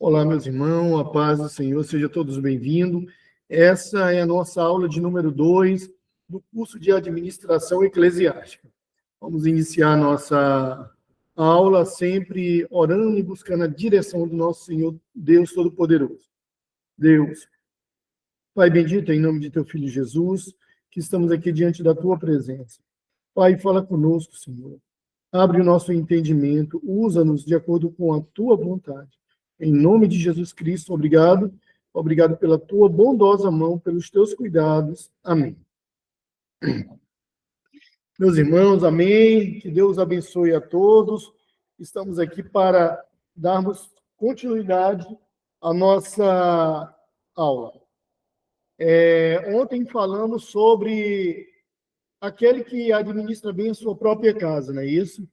Olá, meus irmãos, a paz do Senhor, sejam todos bem-vindos. Essa é a nossa aula de número 2 do curso de Administração Eclesiástica. Vamos iniciar a nossa aula sempre orando e buscando a direção do nosso Senhor, Deus Todo-Poderoso. Deus, Pai bendito, em nome de Teu Filho Jesus, que estamos aqui diante da Tua presença. Pai, fala conosco, Senhor. Abre o nosso entendimento, usa-nos de acordo com a Tua vontade. Em nome de Jesus Cristo, obrigado. Obrigado pela tua bondosa mão, pelos teus cuidados. Amém. Meus irmãos, amém. Que Deus abençoe a todos. Estamos aqui para darmos continuidade à nossa aula. Ontem falamos sobre aquele que administra bem a sua própria casa, não é isso?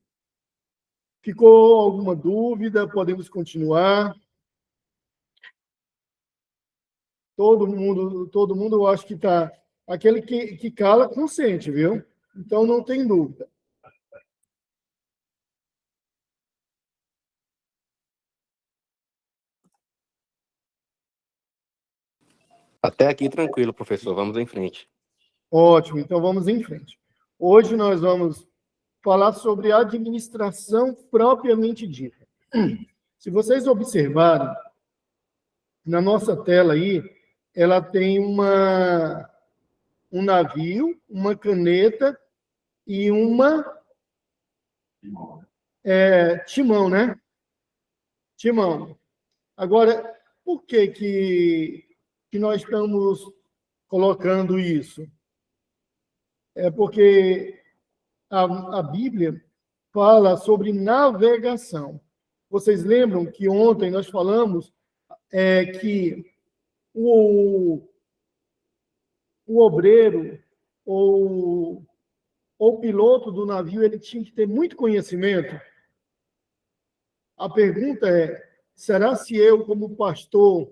Ficou alguma dúvida? Podemos continuar. Todo mundo, eu acho que está. Aquele que cala, consente, viu? Então, não tem dúvida. Até aqui tranquilo, professor. Vamos em frente. Ótimo, então vamos em frente. Hoje nós vamos falar sobre a administração propriamente dita. Se vocês observarem, na nossa tela aí, ela tem um navio, uma caneta e timão, né? Timão. Agora, por que nós estamos colocando isso? É porque a Bíblia fala sobre navegação. Vocês lembram que ontem nós falamos que o obreiro ou o piloto do navio ele tinha que ter muito conhecimento? A pergunta é, será se eu, como pastor,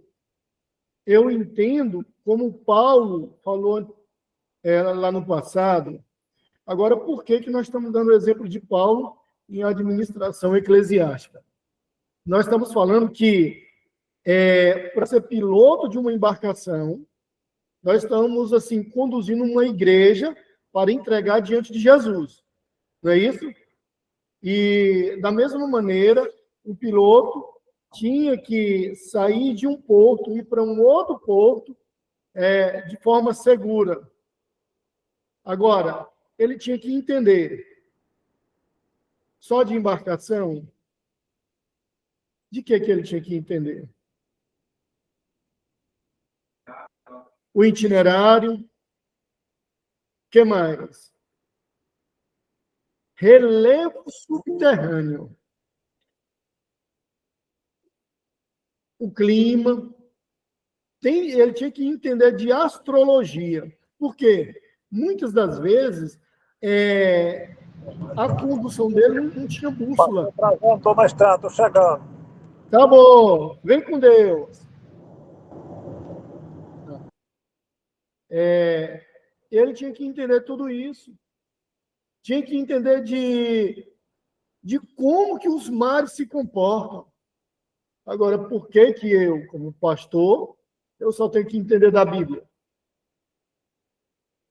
eu entendo como Paulo falou lá no passado? Agora, por que nós estamos dando o exemplo de Paulo em administração eclesiástica? Nós estamos falando que, para ser piloto de uma embarcação, nós estamos, assim, conduzindo uma igreja para entregar diante de Jesus. Não é isso? E, da mesma maneira, o piloto tinha que sair de um porto e ir para um outro porto de forma segura. Agora, ele tinha que entender só de embarcação. De que ele tinha que entender? O itinerário. O que mais? Relevo subterrâneo. O clima. Ele tinha que entender de astrologia. Por quê? Muitas das vezes, a condução dele não tinha bússola. Estou na estrada, estou chegando. Tá bom, vem com Deus. Ele tinha que entender tudo isso. Tinha que entender de como que os mares se comportam. Agora, por que eu, como pastor, eu só tenho que entender da Bíblia?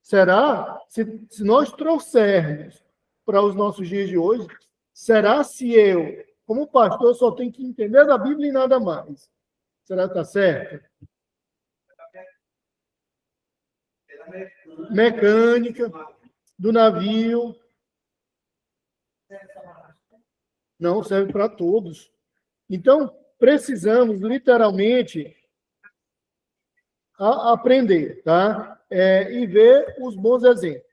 Será, se nós trouxermos para os nossos dias de hoje, será se eu, como pastor, só tenho que entender da Bíblia e nada mais? Será que está certo? Mecânica do navio. Não, serve para todos. Então, precisamos, literalmente, aprender, tá? E ver os bons exemplos.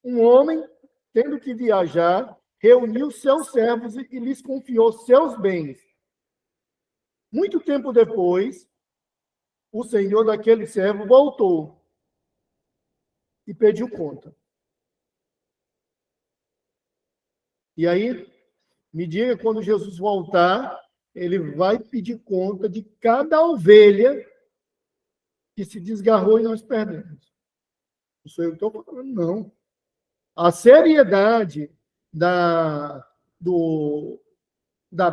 Um homem, tendo que viajar, reuniu seus servos e lhes confiou seus bens. Muito tempo depois, o senhor daquele servo voltou e pediu conta. E aí, me diga, quando Jesus voltar, ele vai pedir conta de cada ovelha que se desgarrou e nós perdemos. Não sou eu que estou falando, não. A seriedade da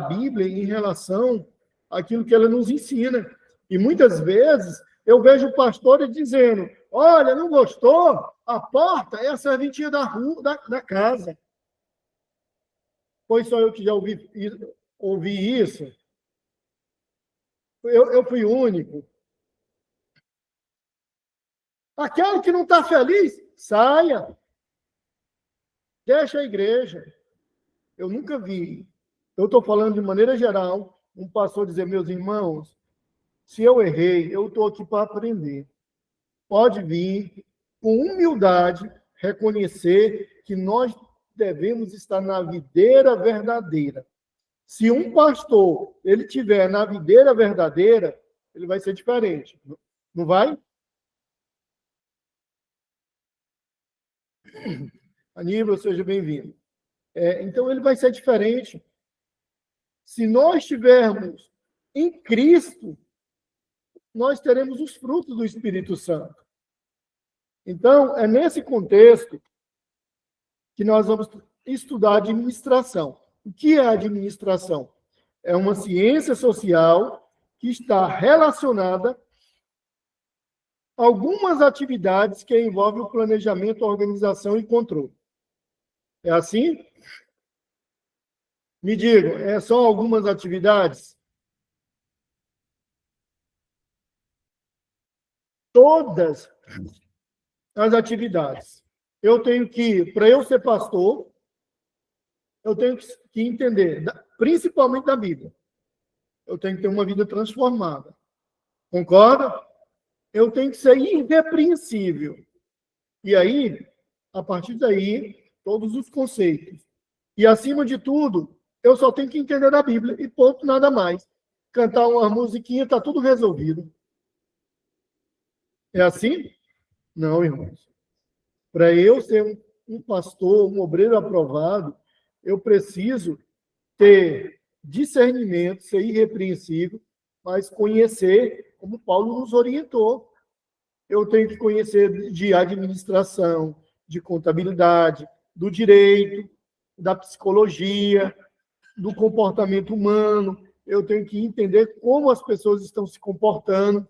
Bíblia em relação aquilo que ela nos ensina. E muitas vezes eu vejo pastores dizendo: olha, não gostou? A porta é a serventia da rua, da casa. Pois só eu que já ouvi isso. Eu fui o único. Aquele que não está feliz, saia. Deixa a igreja. Eu nunca vi. Eu estou falando de maneira geral, um pastor dizer: meus irmãos, se eu errei, eu estou aqui para aprender. Pode vir, com humildade, reconhecer que nós devemos estar na videira verdadeira. Se um pastor ele tiver na videira verdadeira, ele vai ser diferente. Não vai? Aníbal, seja bem-vindo. Então, ele vai ser diferente. Se nós estivermos em Cristo, nós teremos os frutos do Espírito Santo. Então, é nesse contexto que nós vamos estudar administração. O que é administração? É uma ciência social que está relacionada a algumas atividades que envolvem o planejamento, organização e controle. É assim? Me digam, são algumas atividades? Todas as atividades. Eu tenho que, para eu ser pastor, eu tenho que entender, principalmente da Bíblia. Eu tenho que ter uma vida transformada. Concorda? Eu tenho que ser irrepreensível. E aí, a partir daí, todos os conceitos. E, acima de tudo, eu só tenho que entender da Bíblia e ponto, nada mais. Cantar uma musiquinha, está tudo resolvido. É assim? Não, irmãos. Para eu ser um pastor, um obreiro aprovado, eu preciso ter discernimento, ser irrepreensível, mas conhecer, como Paulo nos orientou. Eu tenho que conhecer de administração, de contabilidade, do direito, da psicologia, do comportamento humano. Eu tenho que entender como as pessoas estão se comportando.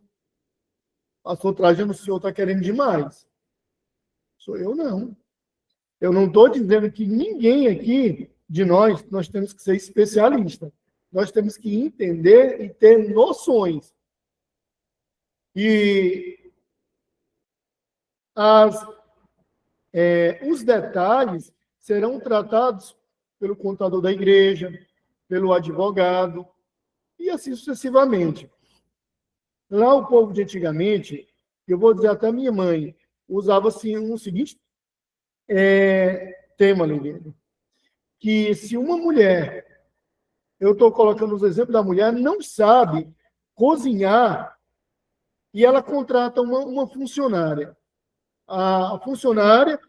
Pastor Trajano, o senhor está querendo demais. Sou eu, não. Eu não estou dizendo que ninguém aqui de nós temos que ser especialista. Nós temos que entender e ter noções. E os detalhes serão tratados pelo contador da igreja, pelo advogado, e assim sucessivamente. Lá o povo de antigamente, eu vou dizer até minha mãe, usava assim um seguinte tema, Liliane, que se uma mulher, eu estou colocando os exemplos da mulher, não sabe cozinhar e ela contrata uma funcionária. A funcionária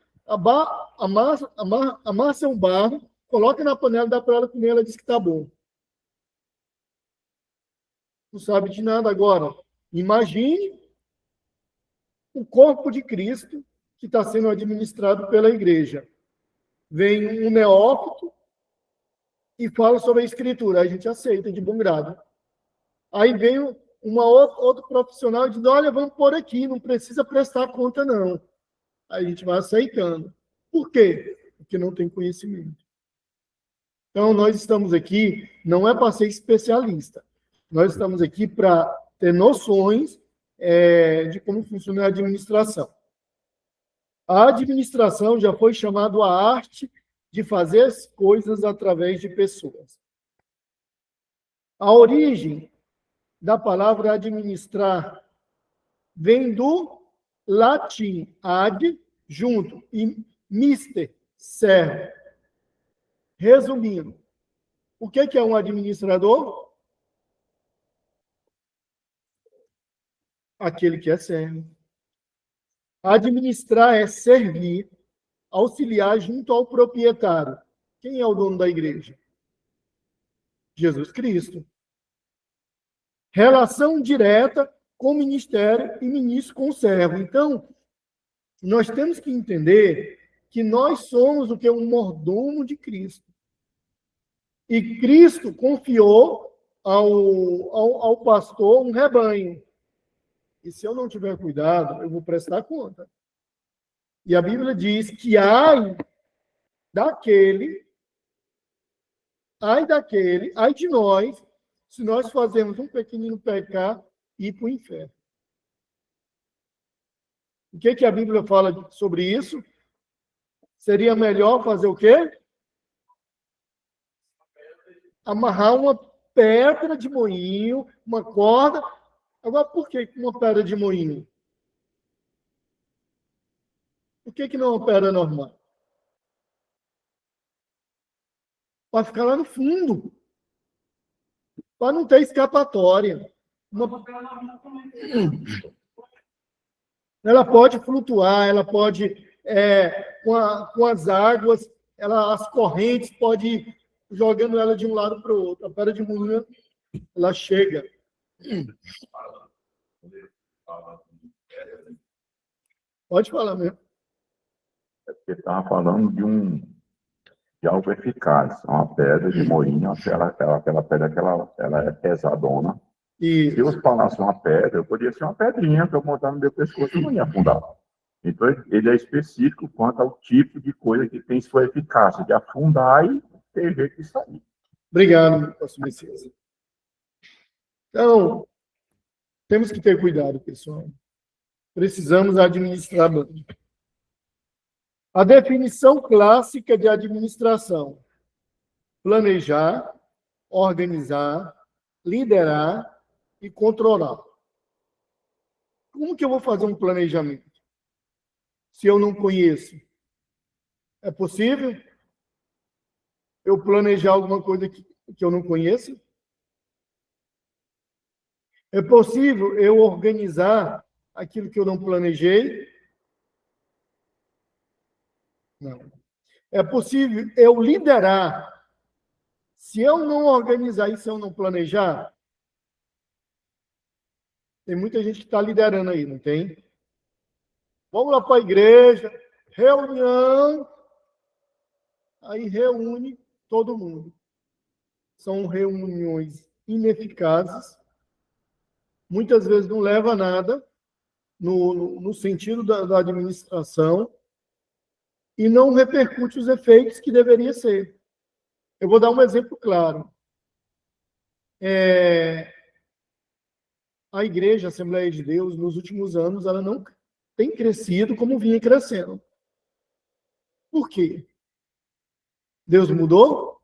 amassa um barro, coloca na panela, dá para ela comer, ela diz que está bom. Não sabe de nada agora. Imagine o corpo de Cristo que está sendo administrado pela igreja. Vem um neófito e fala sobre a Escritura. Aí a gente aceita de bom grado. Aí vem outro profissional e diz: olha, vamos por aqui, não precisa prestar conta, não. Aí a gente vai aceitando. Por quê? Porque não tem conhecimento. Então, nós estamos aqui, não é para ser especialista. Nós estamos aqui para ter noções de como funciona a administração. A administração já foi chamada a arte de fazer as coisas através de pessoas. A origem da palavra administrar vem do latim ad, junto, e mister, servo. Resumindo, o que é um administrador? Aquele que é servo. Administrar é servir, auxiliar junto ao proprietário. Quem é o dono da igreja? Jesus Cristo. Relação direta com o ministério e ministro com o servo. Então, nós temos que entender que nós somos o que? Um mordomo de Cristo. E Cristo confiou ao pastor um rebanho. E se eu não tiver cuidado, eu vou prestar conta. E a Bíblia diz que ai de nós, se nós fazermos um pequenino pecar e ir para o inferno. O que a Bíblia fala sobre isso? Seria melhor fazer o quê? Amarrar uma pedra de moinho, uma corda. Agora, por que uma pedra de moinho? Por que não uma pedra normal? Para ficar lá no fundo. Para não ter escapatória. Ela pode flutuar, ela pode, com as águas, as correntes podem ir jogando ela de um lado para o outro. A pedra de moinho, ela chega. Pode falar mesmo. É porque estava falando de algo eficaz. É uma pedra de moinho, aquela pedra que ela é pesadona. E Se eu falasse uma pedra, eu poderia ser uma pedrinha para eu montar no meu pescoço e não ia afundar. Então, ele é específico quanto ao tipo de coisa que tem sua eficácia, de afundar e ter jeito de sair. Obrigado, pastor Messias. Então, temos que ter cuidado, pessoal. Precisamos administrar bem. A definição clássica de administração: planejar, organizar, liderar e controlar. Como que eu vou fazer um planejamento se eu não conheço? É possível eu planejar alguma coisa que eu não conheço? É possível eu organizar aquilo que eu não planejei? Não. É possível eu liderar se eu não organizar e se eu não planejar? Tem muita gente que está liderando aí, não tem? Vamos lá para a igreja, reunião, aí reúne todo mundo. São reuniões ineficazes, muitas vezes não leva a nada no sentido da administração e não repercute os efeitos que deveria ser. Eu vou dar um exemplo claro. A Igreja, a Assembleia de Deus, nos últimos anos, ela não tem crescido como vinha crescendo. Por quê? Deus mudou?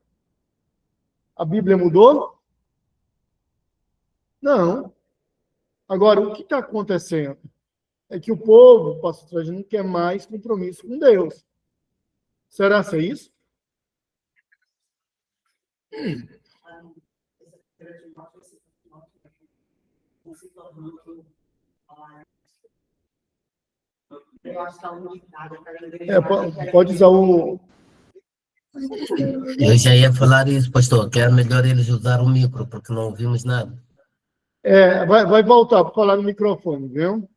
A Bíblia mudou? Não. Agora, o que está acontecendo? É que o povo, pastor Trajano, não quer mais compromisso com Deus. Será que é isso? Pode usar o... Eu já ia falar isso, pastor, que é melhor eles usar o micro, porque não ouvimos nada. Vai voltar para falar no microfone, viu?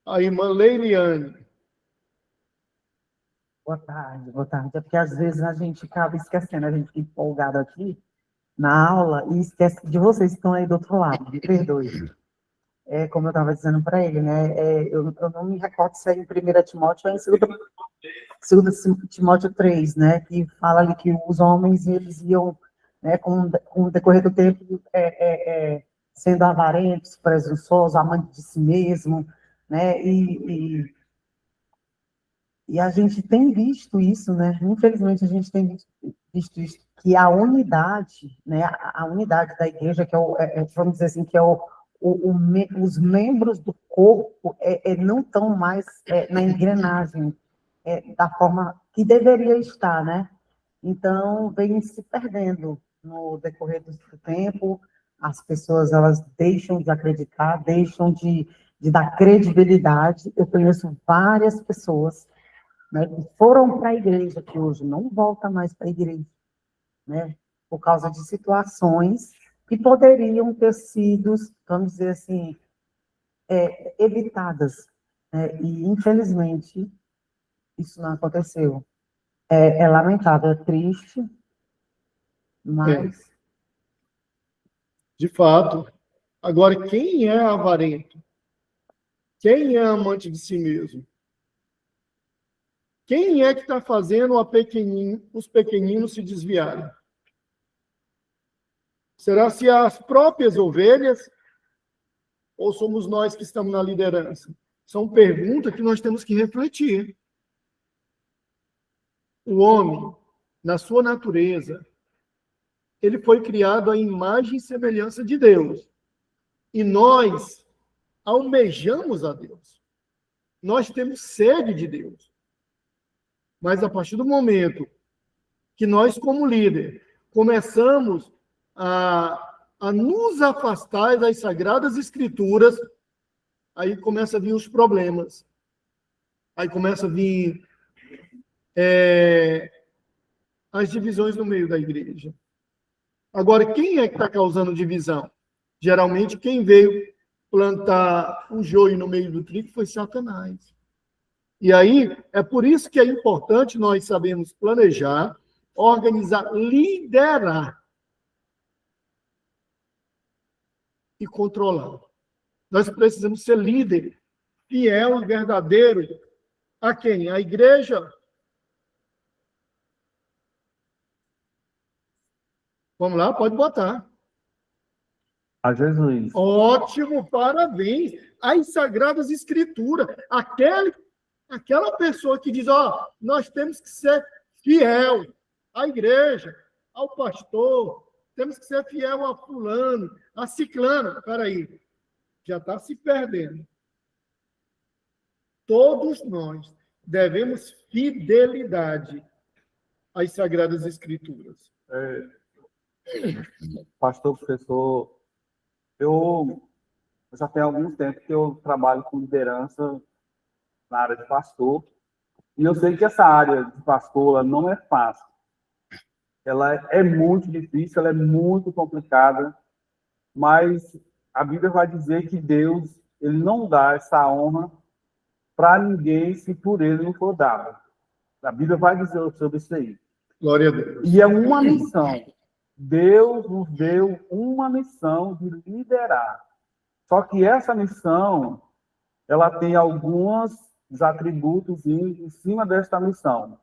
A irmã Leiliane. Boa tarde, boa tarde. É porque às vezes a gente acaba esquecendo, a gente fica empolgado aqui na aula e esquece de vocês que estão aí do outro lado, me perdoe. Como eu estava dizendo para ele, né? Eu não me recordo se é em 1 Timóteo ou em 2 Timóteo 3, né? Que fala ali que os homens, eles iam, né, com o decorrer do tempo, sendo avarentos, presunçosos, amantes de si mesmo, né? E a gente tem visto isso, né? Infelizmente, a gente tem visto isso, que a unidade, né? A unidade da igreja, que vamos dizer assim, que é os membros do corpo não estão mais na engrenagem da forma que deveria estar, né? Então, vem se perdendo no decorrer do tempo, as pessoas, elas deixam de acreditar, deixam de dar credibilidade. Eu conheço várias pessoas, né, que foram para a igreja, que hoje não voltam mais para a igreja, né, por causa de situações que poderiam ter sido, vamos dizer assim, evitadas, né, e infelizmente isso não aconteceu. É lamentável, é triste, Mas, De fato. Agora, quem é avarento? Quem é amante de si mesmo? Quem é que está fazendo os pequeninos se desviarem? Será se as próprias ovelhas ou somos nós que estamos na liderança? São perguntas que nós temos que refletir. O homem, na sua natureza, ele foi criado à imagem e semelhança de Deus. E nós almejamos a Deus. Nós temos sede de Deus. Mas a partir do momento que nós, como líder, começamos a nos afastar das Sagradas Escrituras, aí começa a vir os problemas. Aí começa a vir as divisões no meio da igreja. Agora, quem é que está causando divisão? Geralmente, quem veio plantar o joio no meio do trigo foi Satanás. E aí, é por isso que é importante nós sabermos planejar, organizar, liderar e controlar. Nós precisamos ser líder, fiel e verdadeiro. A quem? A igreja. Vamos lá, pode botar. A Jesus. Ótimo, parabéns. As Sagradas Escrituras. Aquela pessoa que diz, nós temos que ser fiel à igreja, ao pastor, temos que ser fiel a fulano, a ciclano. Espera aí, já está se perdendo. Todos nós devemos fidelidade às Sagradas Escrituras. Pastor, professor, eu já tenho algum tempo que eu trabalho com liderança na área de pastor, e eu sei que essa área de pastor não é fácil. Ela é muito difícil, ela é muito complicada, mas a Bíblia vai dizer que Deus, ele não dá essa honra para ninguém se por ele não for dado. A Bíblia vai dizer sobre isso aí. Glória a Deus. E é uma missão. Deus nos deu uma missão de liderar. Só que essa missão, ela tem alguns atributos em cima desta missão.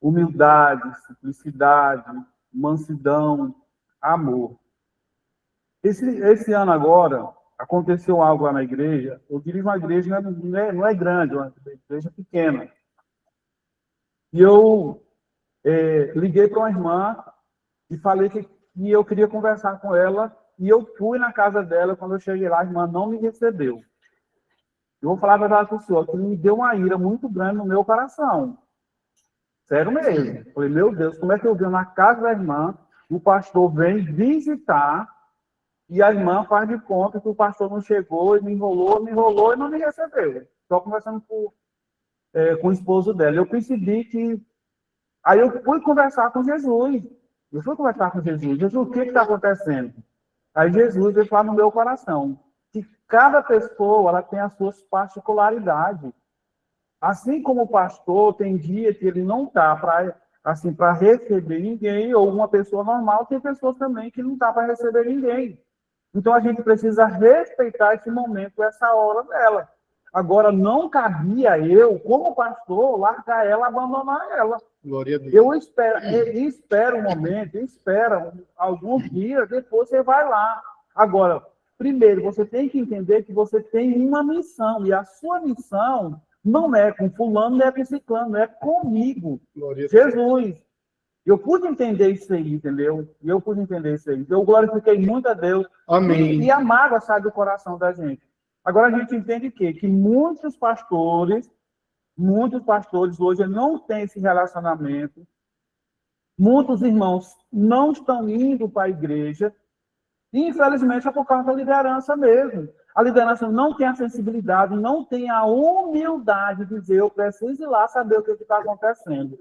Humildade, simplicidade, mansidão, amor. Esse ano agora, aconteceu algo lá na igreja. Eu dirijo uma igreja, não é grande, é uma igreja pequena. E eu liguei para uma irmã e falei que eu queria conversar com ela, e eu fui na casa dela. Quando eu cheguei lá, a irmã não me recebeu. Eu vou falar a verdade para o senhor, que me deu uma ira muito grande no meu coração. Sério mesmo. Eu falei, meu Deus, como é que eu venho na casa da irmã, o pastor vem visitar, e a irmã faz de conta que o pastor não chegou, e me enrolou e não me recebeu. Só conversando com o esposo dela. Eu percebi que... Aí eu fui conversar com Jesus. Jesus, o que está acontecendo? Aí Jesus veio falar no meu coração que cada pessoa ela tem as suas particularidades. Assim como o pastor tem dia que ele não está para receber ninguém, ou uma pessoa normal, tem pessoas também que não está para receber ninguém. Então a gente precisa respeitar esse momento, essa hora dela. Agora, não cabia eu, como pastor, largar ela, abandonar ela. Glória a Deus. Eu espero um momento, espera alguns dias, depois você vai lá. Agora, primeiro, você tem que entender que você tem uma missão, e a sua missão não é com fulano, não é com ciclano, é comigo. Glória a Deus. Jesus. Eu pude entender isso aí, entendeu? Eu pude entender isso aí. Eu glorifiquei muito a Deus. Amém. E a mágoa sai do coração da gente. Agora a gente entende que muitos pastores hoje não têm esse relacionamento. Muitos irmãos não estão indo para a igreja. E, infelizmente, é por causa da liderança mesmo. A liderança não tem a sensibilidade, não tem a humildade de dizer, eu preciso ir lá saber o que está acontecendo.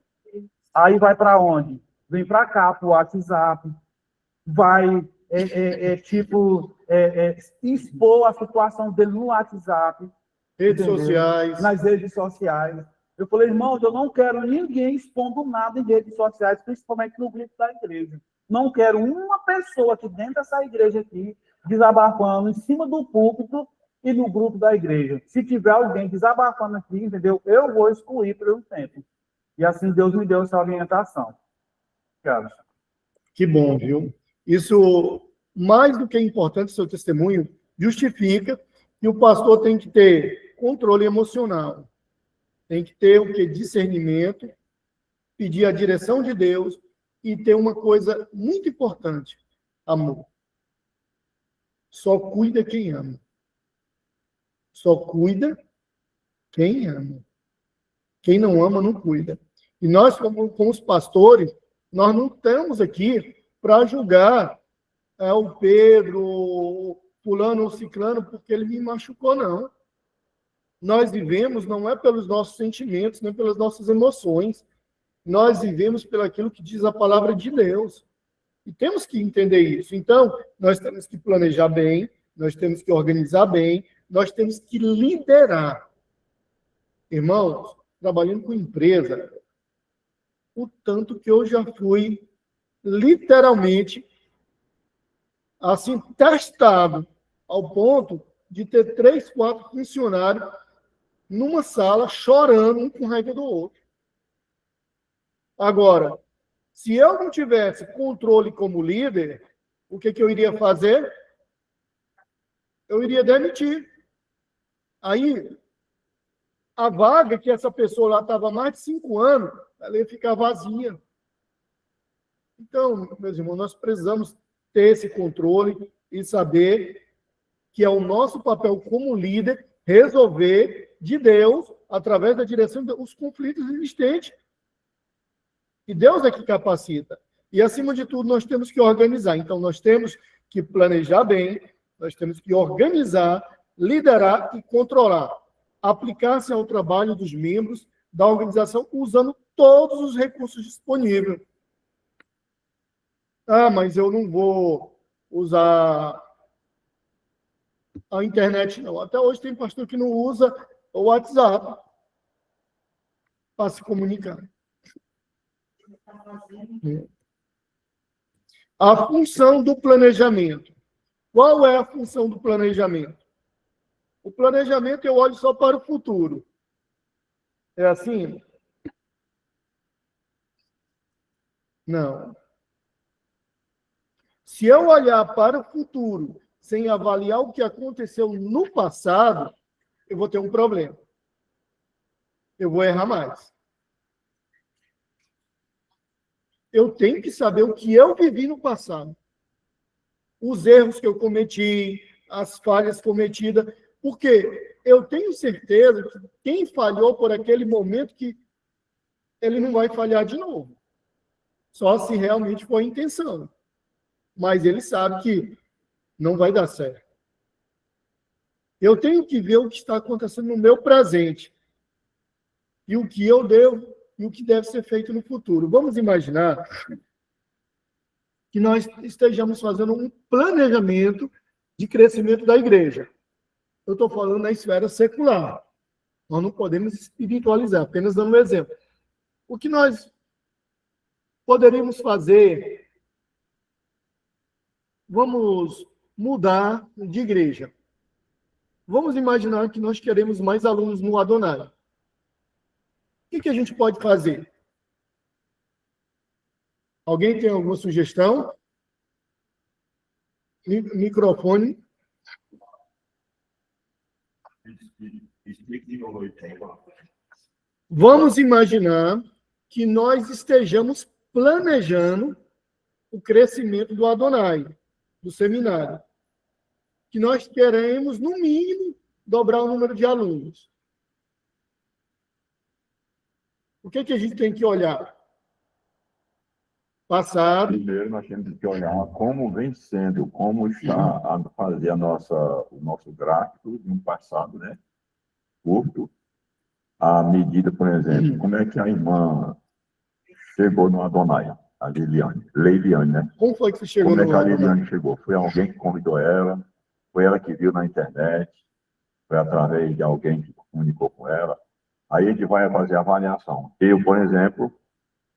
Aí vai para onde? Vem para cá, para o WhatsApp. Vai, expor a situação dele no WhatsApp. Redes entendeu? sociais. Nas redes sociais. Eu falei, irmãos, eu não quero ninguém expondo nada em redes sociais, principalmente no grupo da igreja. Não quero uma pessoa aqui dentro dessa igreja aqui desabafando em cima do púlpito e no grupo da igreja. Se tiver alguém desabafando aqui, entendeu? Eu vou excluir por um tempo. E assim Deus me deu essa orientação. Obrigado. Que bom, viu? Isso, mais do que importante, seu testemunho, justifica que o pastor tem que ter controle emocional, tem que ter o que? Discernimento, pedir a direção de Deus e ter uma coisa muito importante, amor. Só cuida quem ama. Só cuida quem ama. Quem não ama, não cuida. E nós, como os pastores, nós não estamos aqui para julgar o Pedro, o fulano ou ciclano, porque ele me machucou, não. Nós vivemos não é pelos nossos sentimentos, nem pelas nossas emoções. Nós vivemos pelo aquilo que diz a palavra de Deus. E temos que entender isso. Então, nós temos que planejar bem, nós temos que organizar bem, nós temos que liderar. Irmãos, trabalhando com empresa, o tanto que eu já fui literalmente assim testado ao ponto de ter 3, 4 funcionários numa sala chorando um com raiva do outro. Agora, se eu não tivesse controle como líder, o que eu iria fazer? Eu iria demitir. Aí, a vaga que essa pessoa lá estava há mais de 5 anos, ela ia ficar vazia. Então, meus irmãos, nós precisamos ter esse controle e saber que é o nosso papel como líder resolver de Deus, através da direção, os conflitos existentes. E Deus é que capacita. E, acima de tudo, nós temos que organizar. Então, nós temos que planejar bem, nós temos que organizar, liderar e controlar. Aplicar-se ao trabalho dos membros da organização usando todos os recursos disponíveis. Ah, mas eu não vou usar a internet, não. Até hoje tem pastor que não usa o WhatsApp para se comunicar. A função do planejamento. Qual é a função do planejamento? O planejamento eu olho só para o futuro. É assim? Não. Se eu olhar para o futuro sem avaliar o que aconteceu no passado, eu vou ter um problema. Eu vou errar mais. Eu tenho que saber o que eu vivi no passado. Os erros que eu cometi, as falhas cometidas, porque eu tenho certeza que quem falhou por aquele momento, que ele não vai falhar de novo. Só se realmente for a intenção. Mas ele sabe que não vai dar certo. Eu tenho que ver o que está acontecendo no meu presente. E o que eu devo e o que deve ser feito no futuro. Vamos imaginar que nós estejamos fazendo um planejamento de crescimento da igreja. Eu estou falando na esfera secular. Nós não podemos espiritualizar, apenas dando um exemplo. O que nós poderíamos fazer? Vamos mudar de igreja. Vamos imaginar que nós queremos mais alunos no Adonai. O que a gente pode fazer? Alguém tem alguma sugestão? Microfone. Vamos imaginar que nós estejamos planejando o crescimento do Adonai, do seminário. Que nós queremos, no mínimo, dobrar o número de alunos. O que a gente tem que olhar? Passado. Primeiro, nós temos que olhar como vem sendo, como está a fazer o nosso gráfico no passado, né? Curto. A medida, por exemplo, como é que a irmã chegou no Adonai, a Leiliane, né? Como foi que você chegou no Adonai? Como é que a Leiliane chegou? Foi alguém que convidou ela? Foi ela que viu na internet? Foi através de alguém que comunicou com ela? Aí a gente vai fazer a avaliação. Eu, por exemplo,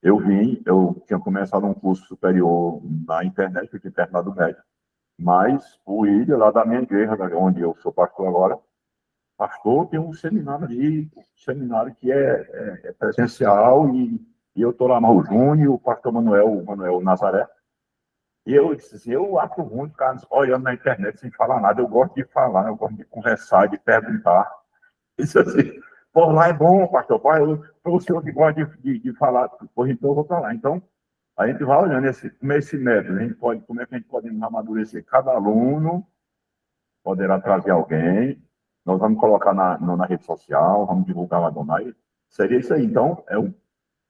eu tinha começado um curso superior na internet, eu tinha terminado o médio, mas o William, lá da minha igreja, onde eu sou pastor agora, pastor, tem um seminário ali, um seminário que é presencial, e eu estou lá, o Júnior, o pastor Manuel Nazaré, e eu disse assim, eu acho ruim ficar olhando na internet sem falar nada, eu gosto de falar, eu gosto de conversar, de perguntar. Isso assim, por lá é bom, pastor, para o senhor que gosta de falar, por então eu vou para lá. Então, a gente vai olhando esse método, como é que a gente pode amadurecer? Cada aluno poderá trazer alguém, nós vamos colocar na rede social, vamos divulgar lá do Adonai. Seria isso aí. Então,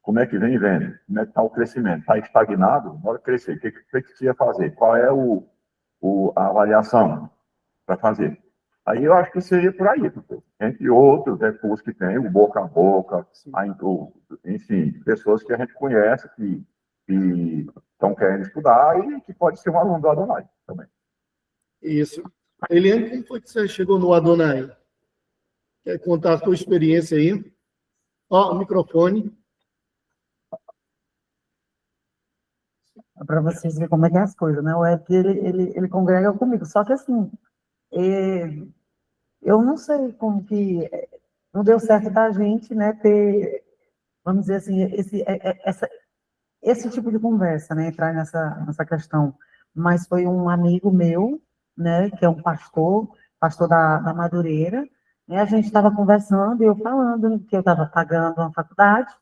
como é que vem vendo? Como é que está o crescimento? Está estagnado? Bora crescer. O que precisa fazer? Qual é a avaliação para fazer? Aí eu acho que seria por aí, entre outros recursos que tem, o boca a boca, enfim, pessoas que a gente conhece, que estão querendo estudar e que pode ser um aluno do Adonai também. Isso. Eliane, como foi que você chegou no Adonai? Quer contar a sua experiência aí? Ó, o microfone. Para vocês verem como é que é as coisas, né? O Ed, ele congrega comigo, só que assim, eu não sei como que não deu certo da gente, né, ter, vamos dizer assim, esse tipo de conversa, né, entrar nessa questão. Mas foi um amigo meu, né, que é um pastor da Madureira, né, a gente estava conversando e eu falando que eu estava pagando uma faculdade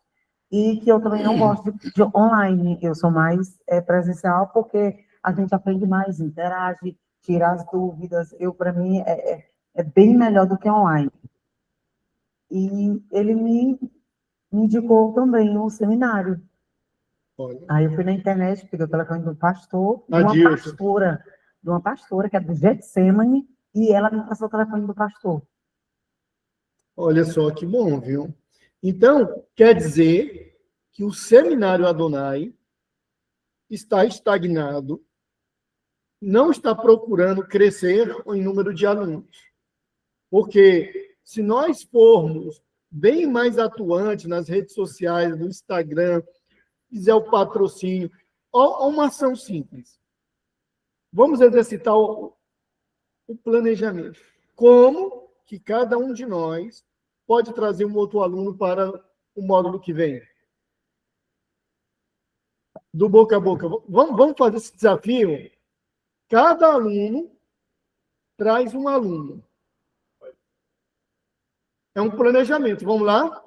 e que eu também não gosto de online, eu sou mais presencial, porque a gente aprende mais, interage, tira as dúvidas, para mim, é bem melhor do que online. E ele me indicou também um seminário. Olha. Aí eu fui na internet, peguei o telefone do pastor, de uma pastora, que é do Getsemane, e ela me passou o telefone do pastor. Olha só que bom, viu? Então, quer dizer que o seminário Adonai está estagnado, não está procurando crescer em número de alunos. Porque se nós formos bem mais atuantes nas redes sociais, no Instagram, fizer o patrocínio, ou uma ação simples. Vamos exercitar o planejamento. Como que cada um de nós pode trazer um outro aluno para o módulo que vem? Do boca a boca. Vamos fazer esse desafio? Cada aluno traz um aluno. É um planejamento. Vamos lá?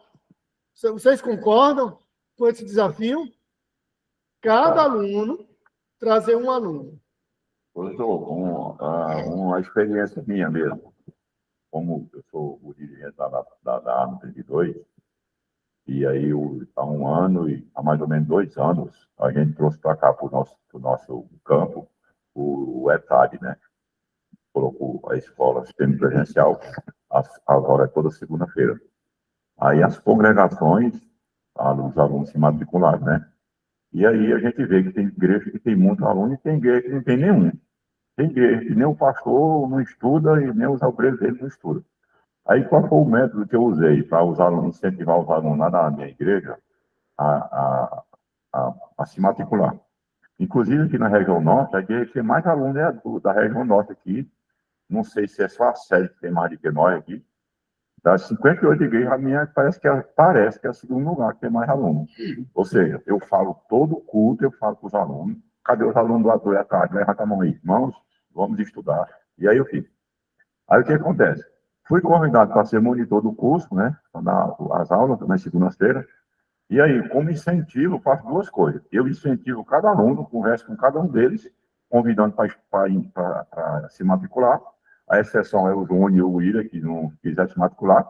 Vocês concordam com esse desafio? Cada aluno trazer um aluno. Uma experiência minha mesmo. Como eu sou o dirigente da ANO 32, e aí há um ano e há mais ou menos 2 anos, a gente trouxe para cá, para o nosso campo, o ETAD, né? Colocou a escola semipresencial, agora é toda segunda-feira. Aí as congregações, os alunos se matricularam, né? E aí a gente vê que tem igreja que tem muito aluno e tem igreja que não tem nenhum. Tem igreja que nem o pastor não estuda e nem os obreiros dele não estudam. Aí qual foi o método que eu usei para incentivar os alunos lá da minha igreja a se matricular? Inclusive aqui na região norte, a igreja que tem mais alunos é da região norte aqui. Não sei se é só a sede que tem mais do que nós aqui. Das 58 igrejas, a minha parece que é o segundo lugar que tem mais alunos. Ou seja, eu falo todo culto, eu falo para os alunos. Cadê os alunos do lado da tarde? Levanta a mão aí. Irmãos, vamos estudar. E aí eu fico. Aí o que acontece? Fui convidado para ser monitor do curso, né? Para dar as aulas nas segundas-feiras. E aí, como incentivo, eu faço 2 coisas. Eu incentivo cada aluno, converso com cada um deles, convidando para se matricular. A exceção é o Júnior e o William, que não quiser se matricular.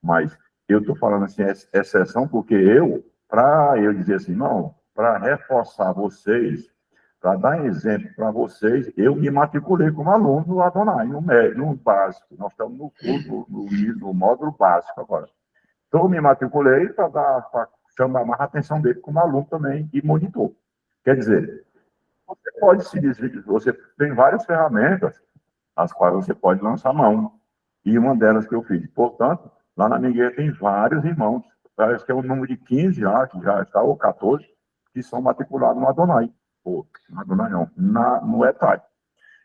Mas eu estou falando assim, exceção, porque para eu dizer assim, não, para reforçar vocês, para dar exemplo para vocês, eu me matriculei como aluno do Adonai, no básico. Nós estamos no curso, no módulo básico agora. Então, eu me matriculei para chamar mais a atenção dele como aluno também e monitor. Quer dizer, você pode se desviar, você tem várias ferramentas as quais você pode lançar mão. E uma delas que eu fiz. Portanto, lá na minha igreja tem vários irmãos. Parece que é o número de 15 já, que já está, ou 14, que são matriculados no Adonai. Ou, no Adonai não, no ETAI.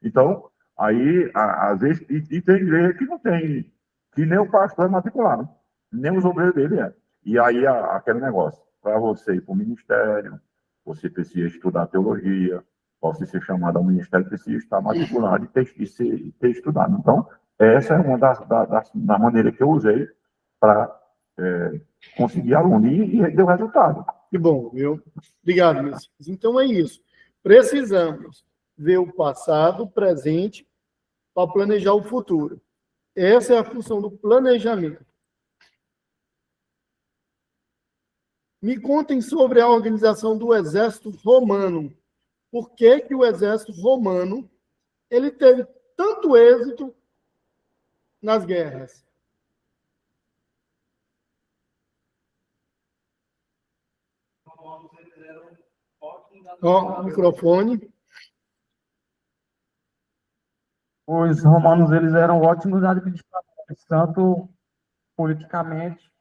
Então, aí, às vezes, e tem igreja que não tem, que nem o pastor é matriculado, nem os obreiros dele é. E aí, aquele negócio, para você ir para o ministério, você precisa estudar teologia, para você ser chamado ao ministério, precisa estar matriculado e ter estudado. Então, essa é uma da maneira que eu usei para conseguir aluno, e deu resultado. Que bom, viu? Obrigado, Messias. Então é isso. Precisamos ver o passado, o presente, para planejar o futuro. Essa é a função do planejamento. Me contem sobre a organização do exército romano. Por que que o exército romano ele teve tanto êxito nas guerras? Ó, microfone. Os romanos, eles eram ótimos administradores, tanto politicamente,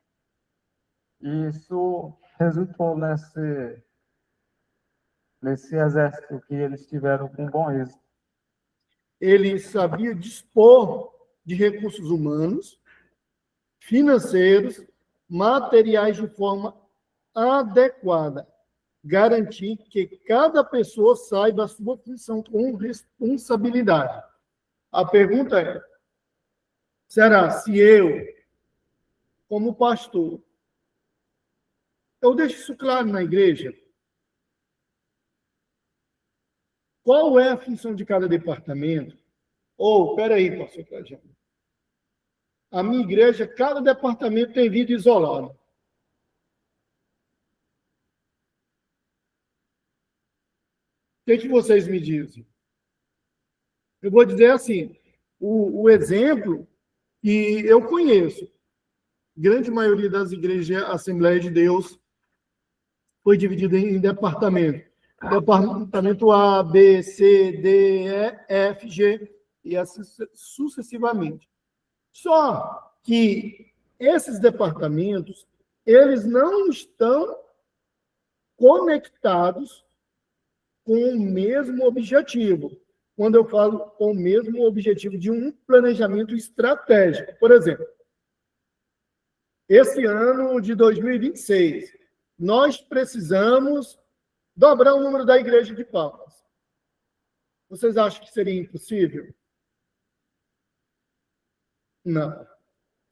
e isso resultou nesse exército que eles tiveram com bom êxito. Ele sabia dispor de recursos humanos, financeiros, materiais de forma adequada, garantir que cada pessoa saiba a sua função com responsabilidade. A pergunta é: será se eu, como pastor, eu deixo isso claro na igreja? Qual é a função de cada departamento? Ou, peraí, pastor Trajano. A minha igreja, cada departamento tem vida isolada. O que vocês me dizem? Eu vou dizer assim, o exemplo que eu conheço, grande maioria das igrejas Assembleia de Deus foi dividida em departamento. Departamento A, B, C, D, E, F, G, e assim sucessivamente. Só que esses departamentos, eles não estão conectados com o mesmo objetivo. Quando eu falo com o mesmo objetivo de um planejamento estratégico. Por exemplo, esse ano de 2026, nós precisamos dobrar o número da igreja de Palmas. Vocês acham que seria impossível? Não.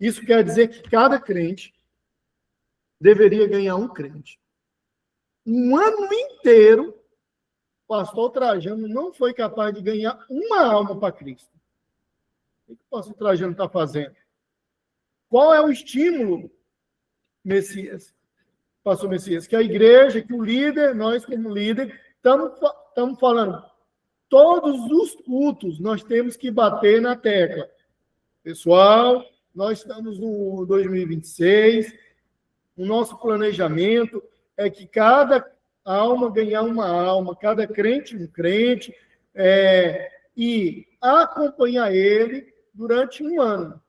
Isso quer dizer que cada crente deveria ganhar um crente. Um ano inteiro, o pastor Trajano não foi capaz de ganhar uma alma para Cristo. O que o pastor Trajano está fazendo? Qual é o estímulo, Messias? Pastor Messias, que a igreja, que o líder, nós como líder, estamos falando, todos os cultos nós temos que bater na tecla. Pessoal, nós estamos no 2026, o nosso planejamento é que cada alma ganhar uma alma, cada crente um crente, e acompanhar ele durante um ano.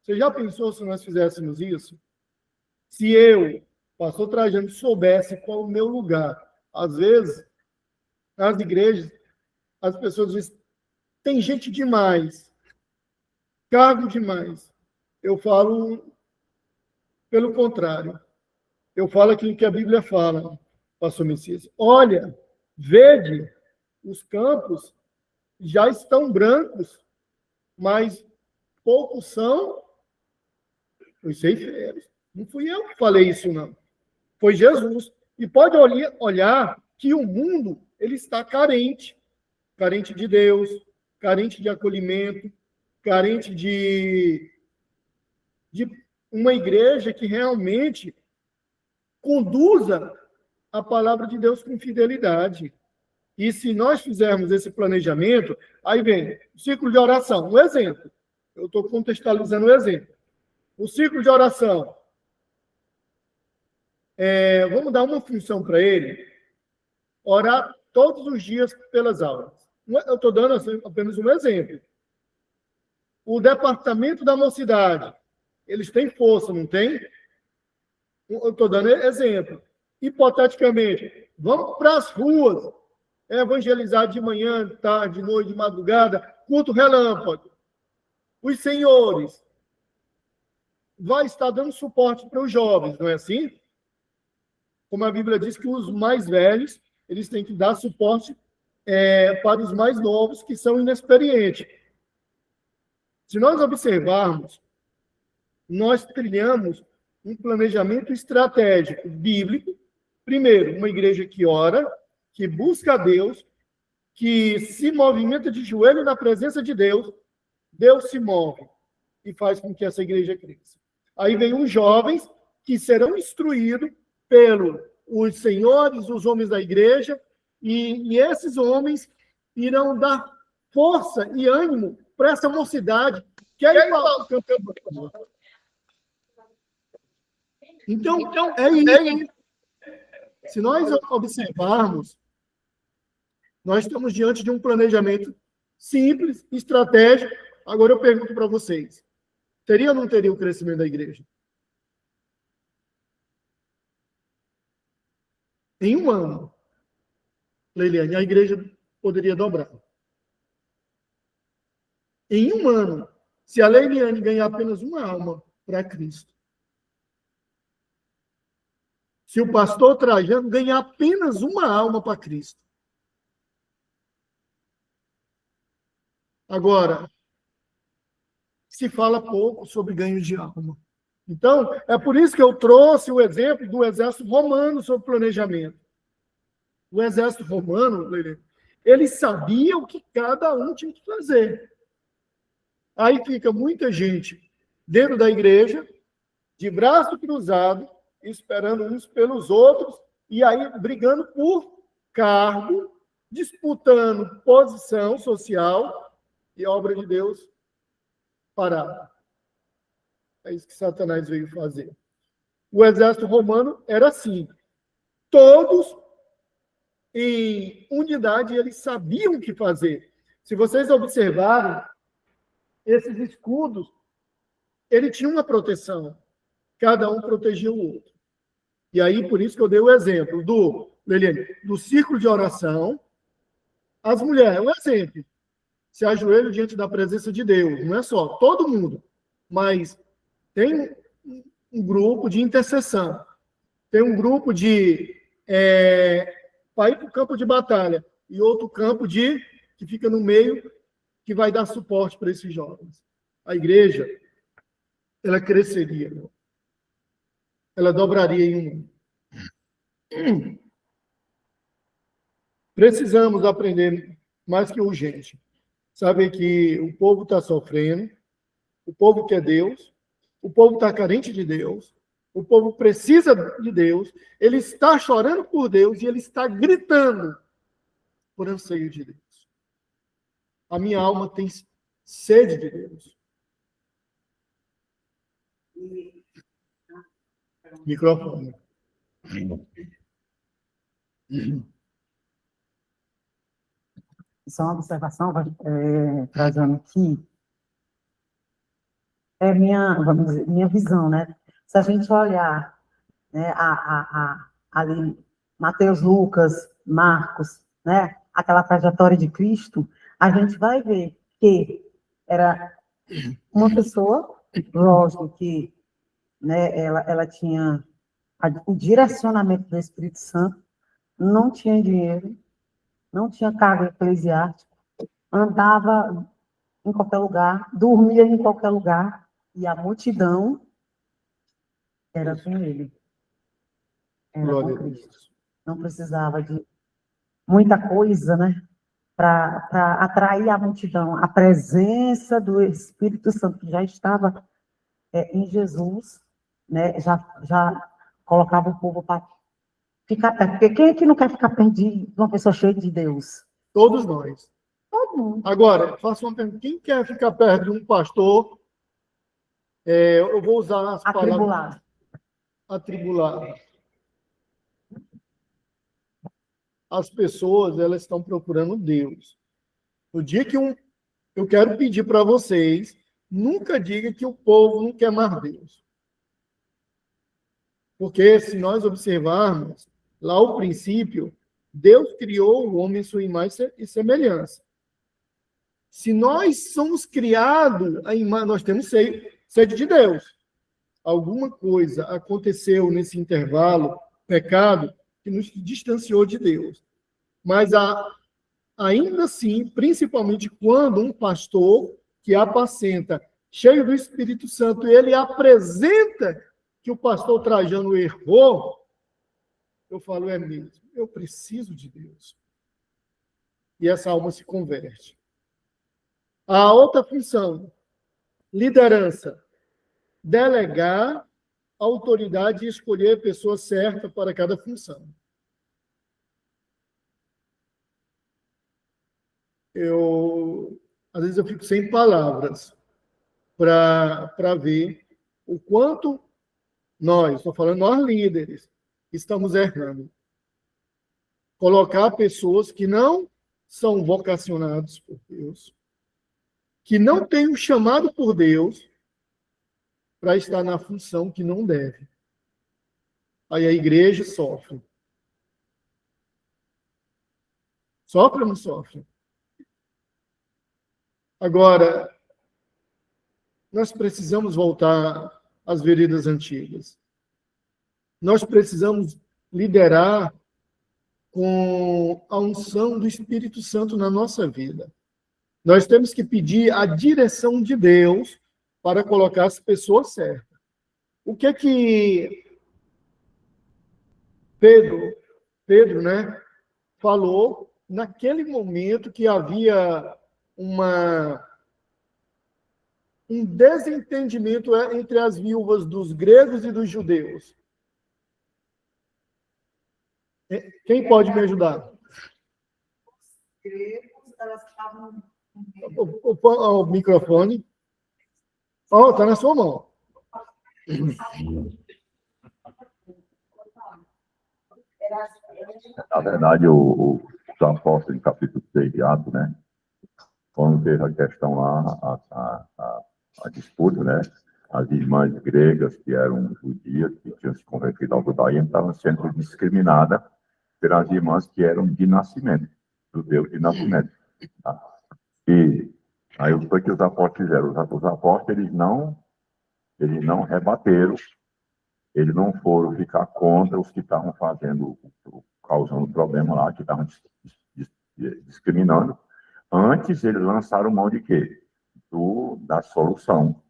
Você já pensou se nós fizéssemos isso? Se eu, pastor Trajano, soubesse qual o meu lugar. Às vezes, nas igrejas, as pessoas dizem, tem gente demais, cargo demais. Eu falo pelo contrário. Eu falo aquilo que a Bíblia fala, pastor Messias. Olha, vede, os campos já estão brancos, mas poucos são os ceifeiros. Não fui eu que falei isso, não. Foi Jesus. E pode olhar que o mundo ele está carente. Carente de Deus, carente de acolhimento, carente de uma igreja que realmente conduza a palavra de Deus com fidelidade. E se nós fizermos esse planejamento, aí vem o ciclo de oração. Um exemplo. Eu estou contextualizando um exemplo. O ciclo de oração. Vamos dar uma função para ele. Orar todos os dias pelas aulas. Eu estou dando apenas um exemplo. O departamento da mocidade. Eles têm força, não tem? Eu estou dando exemplo. hipoteticamente, vamos para as ruas, evangelizar de manhã, de tarde, de noite, de madrugada, culto relâmpago. Os senhores vai estar dando suporte para os jovens, não é assim? Como a Bíblia diz que os mais velhos, eles têm que dar suporte para os mais novos, que são inexperientes. Se nós observarmos, nós trilhamos um planejamento estratégico bíblico. Primeiro, uma igreja que ora, que busca a Deus, que se movimenta de joelho na presença de Deus, Deus se move e faz com que essa igreja cresça. Aí vem os jovens que serão instruídos pelos senhores, os homens da igreja, e esses homens irão dar força e ânimo para essa mocidade que é igual ao campeonato. Então, é isso. Se nós observarmos, nós estamos diante de um planejamento simples, estratégico. Agora eu pergunto para vocês, teria ou não teria o crescimento da igreja? Em um ano, Leiliane, a igreja poderia dobrar. Em um ano, se a Leiliane ganhar apenas uma alma para Cristo, se o pastor Trajano ganhar apenas uma alma para Cristo. Agora, se fala pouco sobre ganho de alma. Então, é por isso que eu trouxe o exemplo do exército romano sobre planejamento. O exército romano, ele sabia o que cada um tinha que fazer. Aí fica muita gente dentro da igreja, de braço cruzado, esperando uns pelos outros, e aí brigando por cargo, disputando posição social, e a obra de Deus parada. É isso que Satanás veio fazer. O exército romano era assim. Todos em unidade, eles sabiam o que fazer. Se vocês observarem, esses escudos, ele tinha uma proteção. Cada um protegia o outro. E aí, por isso que eu dei o exemplo do círculo de oração. As mulheres, é um exemplo. Se ajoelham diante da presença de Deus. Não é só todo mundo, mas tem um grupo de intercessão. Tem um grupo de para ir para o campo de batalha e outro campo que fica no meio, que vai dar suporte para esses jovens. A igreja, ela cresceria, ela dobraria em um. Precisamos aprender mais que urgente. Saber que o povo está sofrendo, o povo quer Deus, o povo está carente de Deus, o povo precisa de Deus, ele está chorando por Deus e ele está gritando por anseio de Deus. A minha alma tem sede de Deus. Microfone. Só uma observação, trazendo aqui, vamos dizer, minha visão, né? Se a gente olhar, né, ali, Mateus, Lucas, Marcos, né, aquela trajetória de Cristo, a gente vai ver que era uma pessoa, lógico que, né, ela tinha o direcionamento do Espírito Santo, não tinha dinheiro, não tinha cargo eclesiástico, andava em qualquer lugar, dormia em qualquer lugar, e a multidão era com ele. Era com Cristo. Não precisava de muita coisa, né, para atrair a multidão. A presença do Espírito Santo que já estava em Jesus, né, já colocava o povo para ficar perto. Porque quem é que não quer ficar perto de uma pessoa cheia de Deus? Todos nós. Todo mundo. Agora, faço uma pergunta. Quem quer ficar perto de um pastor, eu vou usar as palavras... Atribulado. As pessoas, elas estão procurando Deus. No dia que eu quero pedir para vocês, nunca diga que o povo não quer mais Deus. Porque se nós observarmos, lá o princípio, Deus criou o homem em sua imagem e semelhança. Se nós somos criados, nós temos sede de Deus. Alguma coisa aconteceu nesse intervalo, pecado, que nos distanciou de Deus. Mas ainda assim, principalmente quando um pastor que apacenta, cheio do Espírito Santo, ele apresenta que o pastor Trajano errou, eu falo, é mesmo, eu preciso de Deus. E essa alma se converte. A outra função, liderança, delegar autoridade e escolher a pessoa certa para cada função. Às vezes eu fico sem palavras para ver o quanto nós, estou falando nós líderes, estamos errando. Colocar pessoas que não são vocacionados por Deus, que não têm o chamado por Deus para estar na função que não deve. Aí a igreja sofre. Sofre ou não sofre? Agora, nós precisamos voltar às veredas antigas. Nós precisamos liderar com a unção do Espírito Santo na nossa vida. Nós temos que pedir a direção de Deus para colocar as pessoas certas. O que Pedro, né, falou naquele momento que havia um desentendimento entre as viúvas dos gregos e dos judeus? Quem pode me ajudar? Os gregos, elas estavam... O microfone. Está na sua mão. Na verdade, os apóstolos, em capítulo 6 de Atos, né? Quando teve a questão lá, a disputa, né? As irmãs gregas, que eram judias, que tinham se convertido ao judaísmo, estavam sendo discriminadas pelas irmãs que eram de nascimento, judeus de nascimento. Tá? E aí o que os apóstolos fizeram? Os apóstolos, eles não rebateram, eles não foram ficar contra os que estavam causando problema lá, que estavam discriminando. Antes, eles lançaram mão de quê? Da solução.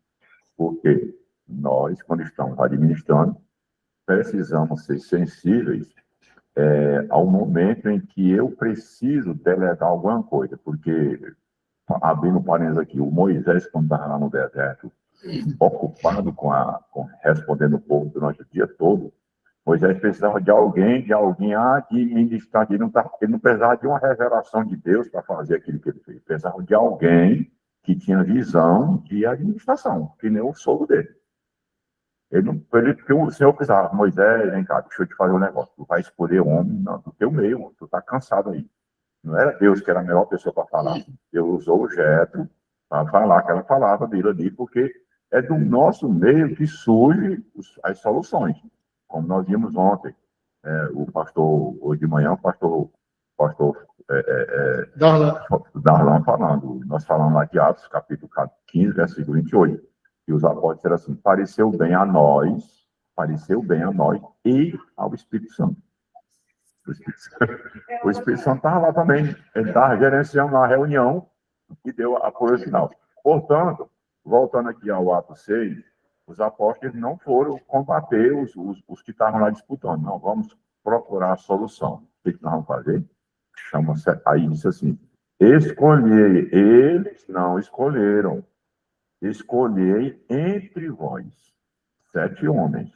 Porque nós, quando estamos administrando, precisamos ser sensíveis ao momento em que eu preciso delegar alguma coisa. Porque, abrindo parênteses aqui, o Moisés, quando estava lá no deserto, ocupado com respondendo o povo durante o dia todo, Moisés precisava de alguém administrar. Ele não precisava de uma revelação de Deus para fazer aquilo que ele fez. Ele precisava de alguém que tinha visão de administração, que nem o sogro dele. Porque o Senhor precisava, Moisés, vem cá, deixa eu te fazer um negócio. Tu vai escolher um homem do teu meio, tu está cansado aí. Não era Deus que era a melhor pessoa para falar. Deus usou o Jetro para falar aquela palavra dele ali, porque é do nosso meio que surgem as soluções. Como nós vimos ontem, o pastor, hoje de manhã, o pastor Darlan falando. Nós falamos lá de Atos, capítulo 15, versículo 28. E os apóstolos disseram assim: pareceu bem a nós e ao Espírito Santo. O Espírito Santo estava lá também. Ele estava gerenciando a reunião e deu apoio final. Portanto, voltando aqui ao Atos 6, os apóstolos não foram combater os que estavam lá disputando. Não, vamos procurar a solução. O que nós vamos fazer? Aí disse assim: escolhei. Eles não escolheram. Escolhei entre vós 7 homens.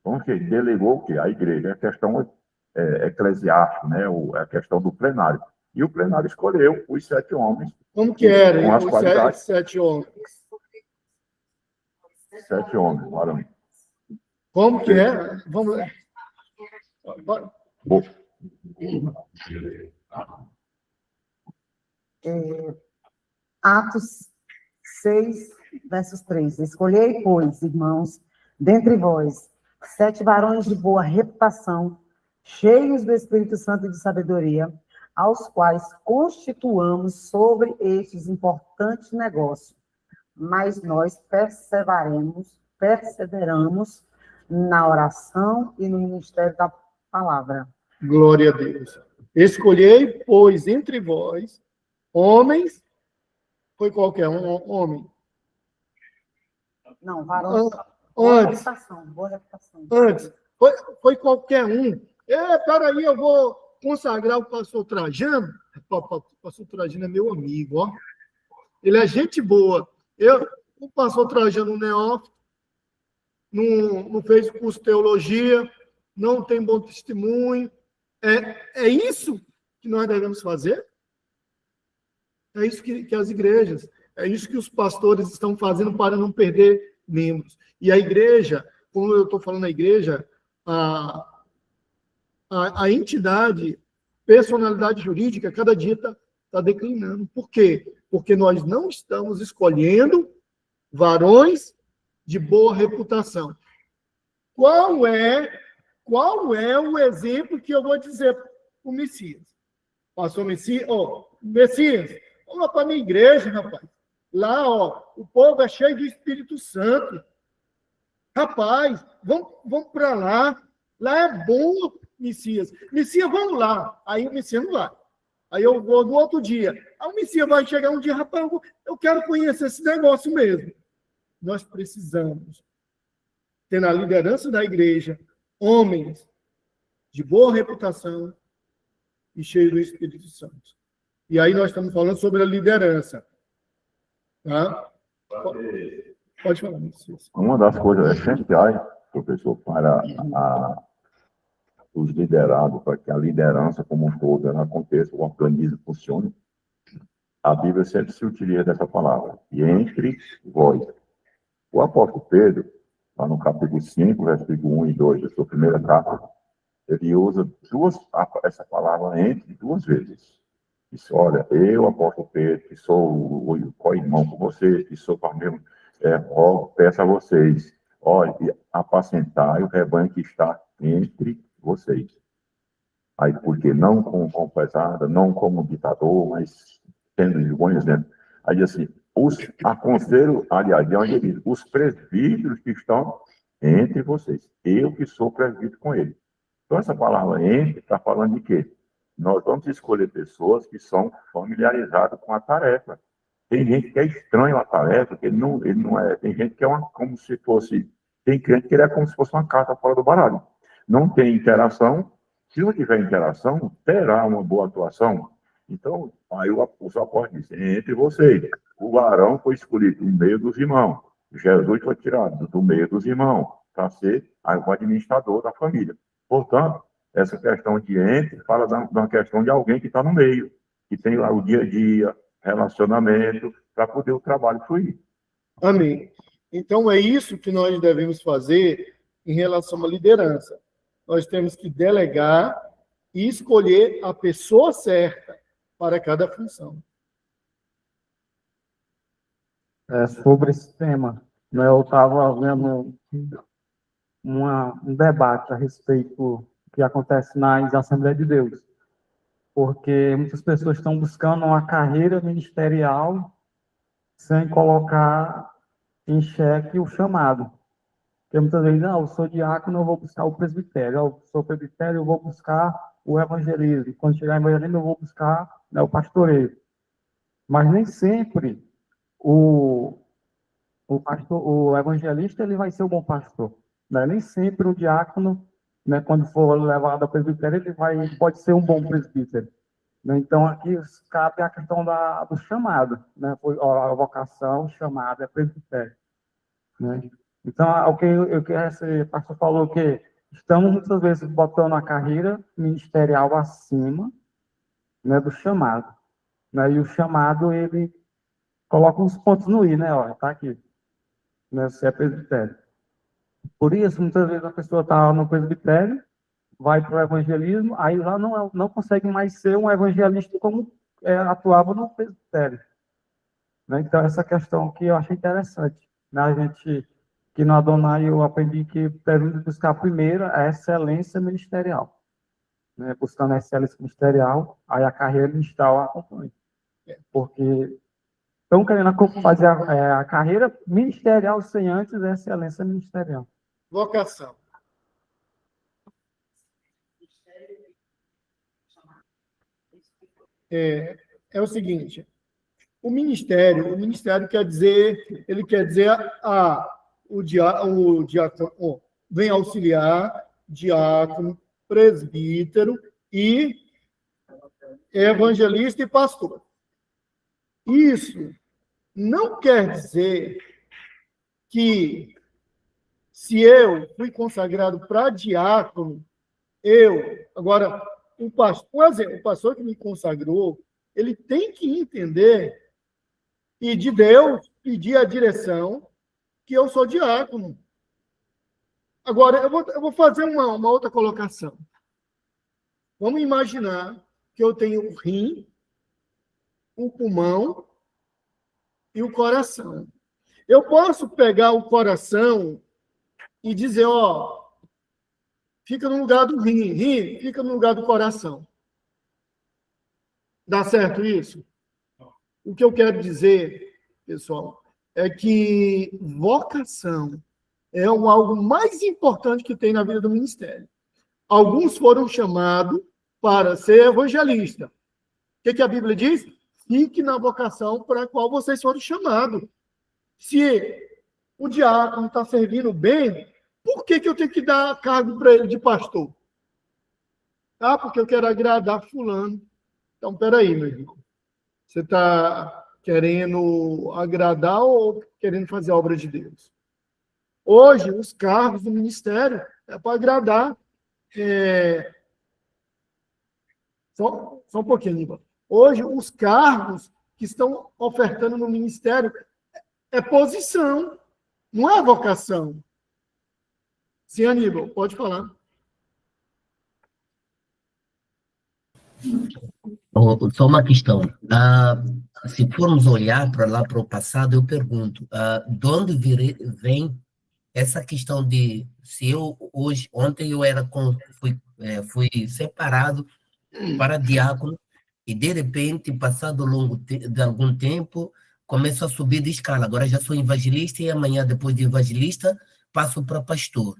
Então, delegou o quê? A igreja. É a questão eclesiástica, né? A questão do plenário. E o plenário escolheu os 7 homens. Como que eram com as os qualidades. 7 homens? 7 homens, varões. Como que é? Vamos lá. Atos 6, versos 3. Escolhei, pois, irmãos, dentre vós, 7 varões de boa reputação, cheios do Espírito Santo e de sabedoria, aos quais constituamos sobre estes importantes negócios. Mas nós perseveramos na oração e no ministério da palavra. Glória a Deus. Escolhei, pois, entre vós, homens, foi qualquer um, homem. Não, varões. Antes, Boa reputação. antes, foi qualquer um. Peraí, eu vou consagrar o pastor Trajano. O pastor Trajano é meu amigo, ó. Ele é gente boa. O pastor Trajano, neófito, não fez curso de teologia, não tem bom testemunho. É isso que nós devemos fazer? É isso que as igrejas, é isso que os pastores estão fazendo para não perder membros. E a igreja, como eu estou falando a igreja, a entidade, personalidade jurídica, cada dia está declinando. Por quê? Porque nós não estamos escolhendo varões de boa reputação. Qual é o exemplo que eu vou dizer para o Messias? Pastor Messias, Messias, vamos lá para a minha igreja, rapaz. Lá, o povo é cheio do Espírito Santo. Rapaz, vamos para lá. Lá é bom, Messias. Messias, vamos lá. Aí o Messias não vai. Aí eu vou no outro dia. Aí o Messias vai chegar um dia, rapaz, eu quero conhecer esse negócio mesmo. Nós precisamos ter na liderança da igreja homens de boa reputação e cheios do Espírito Santo. E aí nós estamos falando sobre a liderança. Tá? Pode falar, Messias. Uma das coisas essenciais, professor, para os liderados, para que a liderança como um todo ela aconteça, o organismo funcione, a Bíblia sempre se utiliza dessa palavra, e entre vós. O apóstolo Pedro, lá no capítulo 5, versículo 1 e 2 da sua primeira carta, ele usa essa palavra entre 2 vezes. Diz, olha, eu, apóstolo Pedro, que sou o co-irmão com vocês, que sou para mesmo, peço a vocês, olha, apacentai o rebanho que está entre vocês. Aí, porque não com pesada, não como ditador, mas tendo de bom exemplo. Aí diz assim, aconselho, aliás, de onde ele diz, os presbíteros que estão entre vocês. Eu que sou presbítero com ele. Então, essa palavra entre está falando de quê? Nós vamos escolher pessoas que são familiarizadas com a tarefa. Tem gente que é estranho à tarefa, que ele não é. Tem gente que é como se fosse. Tem crente que ele é como se fosse uma carta fora do baralho. Não tem interação. Se não tiver interação, terá uma boa atuação. Então, aí os apóstolos dizem, entre vocês, o varão foi escolhido no meio dos irmãos. Jesus foi tirado do meio dos irmãos para ser o administrador da família. Portanto, essa questão de entre fala de uma questão de alguém que está no meio, que tem lá o dia a dia, relacionamento, para poder o trabalho fluir. Amém. Então, é isso que nós devemos fazer em relação à liderança. Nós temos que delegar e escolher a pessoa certa para cada função. Sobre esse tema, né, eu estava vendo um debate a respeito do que acontece nas Assembleias de Deus, porque muitas pessoas estão buscando uma carreira ministerial sem colocar em xeque o chamado. Porque muitas vezes, eu sou diácono, eu vou buscar o presbitério, eu sou presbitério, eu vou buscar o evangelismo, quando chegar em evangelismo, eu vou buscar, né, o pastoreio. Mas nem sempre o evangelista ele vai ser um bom pastor. Né? Nem sempre o diácono, né, quando for levado ao presbitério, ele pode ser um bom presbítero. Né? Então, aqui cabe a questão do chamado. Né? A vocação, o chamado é presbitério. Né? Então, o que esse pastor falou que estamos muitas vezes botando a carreira ministerial acima, né, do chamado. Né? E o chamado, ele coloca uns pontos no i, né? Olha, tá aqui. Né? Você é presbitério. Por isso, muitas vezes a pessoa está no presbitério, vai para o evangelismo, aí lá não consegue mais ser um evangelista como atuava no presbitério. Né? Então, essa questão que eu achei interessante. Né? A gente que no Adonai eu aprendi que devemos buscar primeiro a excelência ministerial. Né? Buscando a excelência ministerial, aí a carreira ministerial acompanha. Porque estão querendo fazer a carreira ministerial sem antes a excelência ministerial. Vocação. É o seguinte, o ministério quer dizer, ele quer dizer o diácono, vem auxiliar, diácono, presbítero e evangelista e pastor. Isso não quer dizer que se eu fui consagrado para diácono, agora, o pastor que me consagrou, ele tem que entender e de Deus pedir a direção que eu sou diácono. Agora, eu vou fazer uma outra colocação. Vamos imaginar que eu tenho o rim, o pulmão e o coração. Eu posso pegar o coração e dizer, fica no lugar do rim, fica no lugar do coração. Dá certo isso? O que eu quero dizer, pessoal, é que vocação é algo mais importante que tem na vida do ministério. Alguns foram chamados para ser evangelista. O que a Bíblia diz? Fique na vocação para a qual vocês foram chamados. Se o diácono está servindo bem, por que eu tenho que dar cargo para ele de pastor? Porque eu quero agradar fulano. Então, peraí, meu irmão. Você está querendo agradar ou querendo fazer a obra de Deus? Hoje, os cargos do ministério é para agradar. Só um pouquinho, Aníbal. Hoje, os cargos que estão ofertando no ministério é posição, não é vocação. Sim, Aníbal, pode falar. Só uma questão. Se formos olhar para lá para o passado, eu pergunto, de onde vem essa questão de se eu ontem eu fui separado para diácono e de repente, passado de algum tempo, começo a subir de escala. Agora já sou evangelista e amanhã, depois de evangelista, passo para pastor.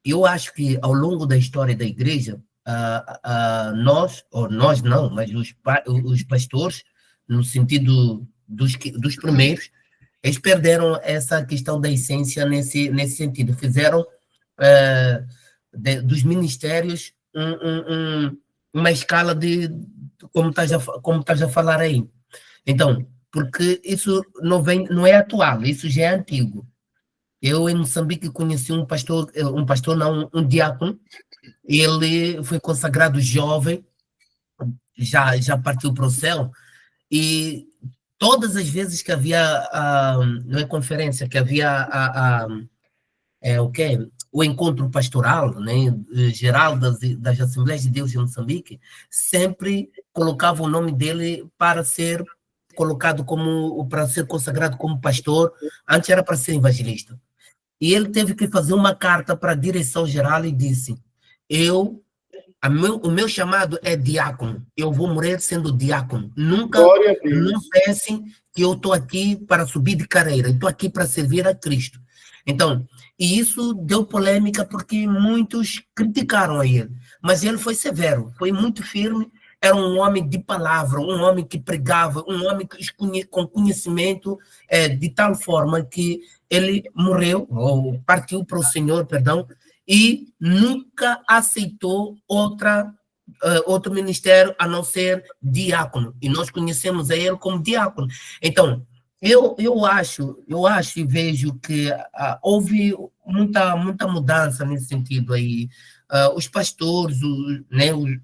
Eu acho que ao longo da história da igreja, nós não, mas os pastores, no sentido dos primeiros, eles perderam essa questão da essência nesse sentido. Fizeram dos ministérios uma escala de como estás a falar aí. Então, porque isso não é atual, isso já é antigo. Eu, em Moçambique, conheci um diácono. Ele foi consagrado jovem, já partiu para o céu, e todas as vezes que havia, não é conferência, que havia o encontro pastoral, né, geral das Assembleias de Deus em Moçambique, sempre colocava o nome dele para ser consagrado como pastor. Antes era para ser evangelista. E ele teve que fazer uma carta para a direção geral e disse: o meu chamado é diácono, eu vou morrer sendo diácono. Nunca não pensem que eu estou aqui para subir de carreira, eu estou aqui para servir a Cristo. Então, e isso deu polêmica porque muitos criticaram a ele, mas ele foi severo, foi muito firme. Era um homem de palavra, um homem que pregava, um homem com conhecimento, de tal forma que ele morreu, ou partiu para o Senhor, perdão, e nunca aceitou outro ministério a não ser diácono. E nós conhecemos a ele como diácono. Então, eu acho e vejo que houve muita mudança nesse sentido aí. Os pastores,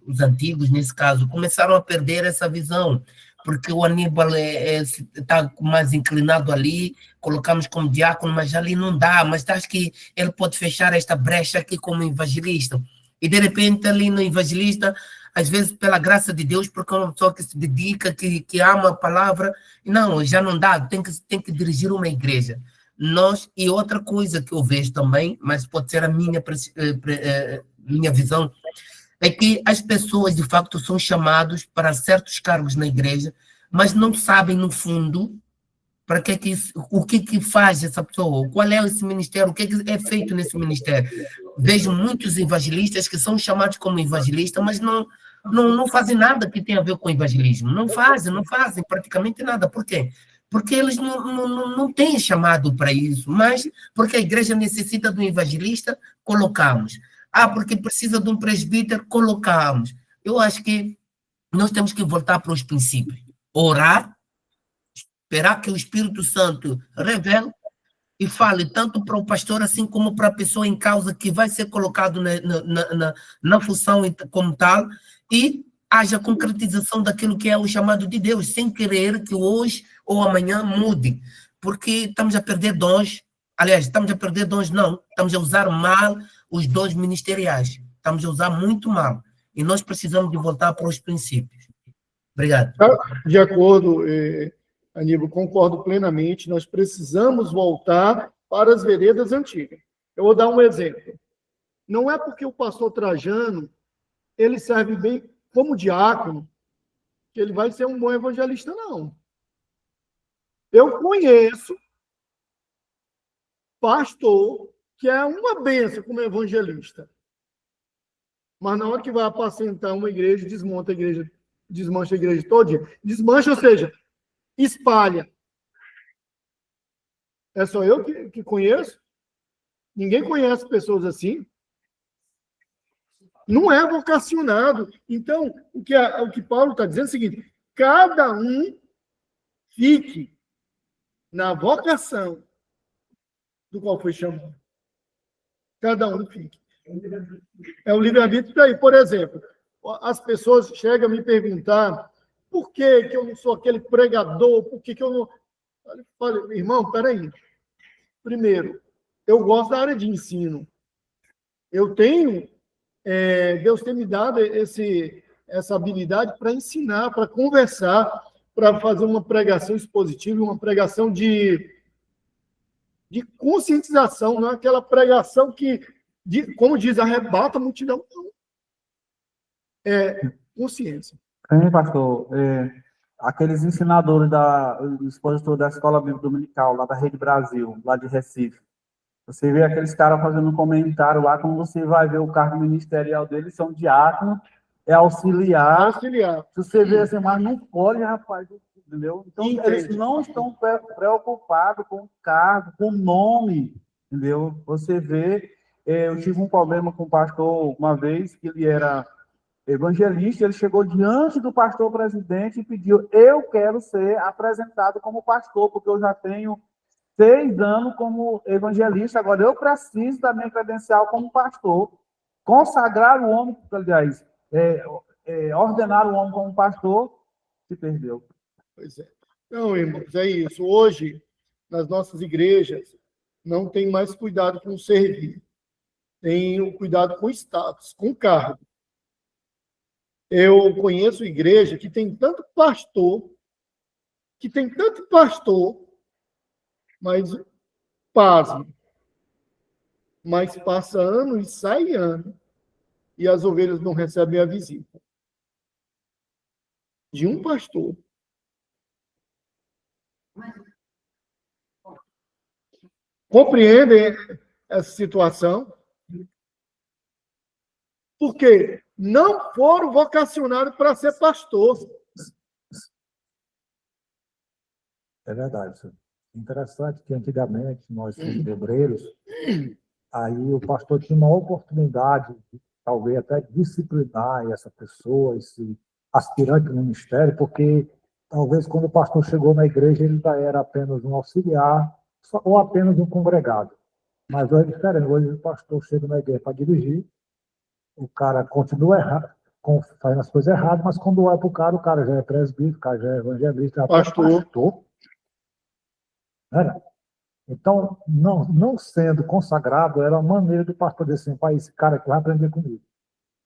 os antigos, nesse caso, começaram a perder essa visão, porque o Aníbal está mais inclinado ali, colocamos como diácono, mas ali não dá, mas acho que ele pode fechar esta brecha aqui como evangelista. E, de repente, ali no evangelista, às vezes, pela graça de Deus, porque é uma pessoa que se dedica, que ama a palavra, não, já não dá, tem que dirigir uma igreja. e outra coisa que eu vejo também, mas pode ser a minha visão, é que as pessoas, de facto, são chamadas para certos cargos na igreja, mas não sabem, no fundo, para o que faz essa pessoa, qual é esse ministério, o que é feito nesse ministério. Vejo muitos evangelistas que são chamados como evangelistas, mas não fazem nada que tenha a ver com evangelismo. Não fazem praticamente nada. Por quê? Porque eles não têm chamado para isso, mas porque a igreja necessita de um evangelista, colocamos. Porque precisa de um presbítero, colocamos. Eu acho que nós temos que voltar para os princípios. Orar, esperar que o Espírito Santo revele e fale tanto para o pastor assim como para a pessoa em causa que vai ser colocado na função como tal, e haja concretização daquilo que é o chamado de Deus, sem querer que hoje ou amanhã mude, porque estamos a perder dons. Aliás, estamos a perder dons, não, estamos a usar mal os dons ministeriais, estamos a usar muito mal, e nós precisamos de voltar para os princípios. Obrigado. De acordo, Aníbal, concordo plenamente, nós precisamos voltar para as veredas antigas. Eu vou dar um exemplo. Não é porque o pastor Trajano, ele serve bem como diácono, que ele vai ser um bom evangelista, não. Eu conheço pastor que é uma benção como evangelista, mas na hora que vai apacentar uma igreja, desmonta a igreja, desmancha a igreja toda, desmancha, ou seja, espalha. É só eu que conheço? Ninguém conhece pessoas assim? Não é vocacionado. Então, o que Paulo está dizendo é o seguinte: cada um fique na vocação do qual foi chamado. Cada um fique. É o livre-arbítrio daí. Por exemplo, as pessoas chegam a me perguntar por que eu não sou aquele pregador, por que eu não... Eu falo, irmão, peraí. Primeiro, eu gosto da área de ensino. Eu tenho... Deus tem me dado essa habilidade para ensinar, para conversar, para fazer uma pregação expositiva, uma pregação de conscientização, não é aquela pregação que, como diz, arrebata a multidão. Não. É consciência. Sim, pastor. Aqueles ensinadores do expositor da Escola Bíblica Dominical, lá da Rede Brasil, lá de Recife. Você vê aqueles caras fazendo um comentário lá, como você vai ver o cargo ministerial deles, são diácono, é auxiliar. Se você vê assim, mas não pode, rapaz, entendeu? Então, eles não estão preocupados com o cargo, com o nome, entendeu? Você vê, eu tive um problema com o pastor uma vez, que ele era evangelista, ele chegou diante do pastor presidente e pediu: eu quero ser apresentado como pastor, porque eu já tenho 6 anos como evangelista, agora eu preciso da minha credencial como pastor. Consagrar o homem, aliás, ordenar o homem como pastor, se perdeu. Pois é. Não, irmãos, é isso. Hoje, nas nossas igrejas, não tem mais cuidado com o servir. Tem o cuidado com o status, com o cargo. Eu conheço igreja que tem tanto pastor, mas, pasme, mas passa ano e sai ano, e as ovelhas não recebem a visita de um pastor. Compreendem essa situação? Porque não foram vocacionados para ser pastor. É verdade, senhor. Interessante que antigamente nós fomos obreiros, aí o pastor tinha uma oportunidade de, talvez até disciplinar essa pessoa, esse aspirante no ministério, porque talvez quando o pastor chegou na igreja ele já era apenas um auxiliar ou apenas um congregado. Mas hoje é diferente, hoje o pastor chega na igreja para dirigir, o cara continua errado, fazendo as coisas erradas, mas quando olha para o cara já é presbítero, o cara já é evangelista, pastor. Então, não sendo consagrado, era uma maneira do pastor dizer assim: pai, esse cara aqui vai aprender comigo.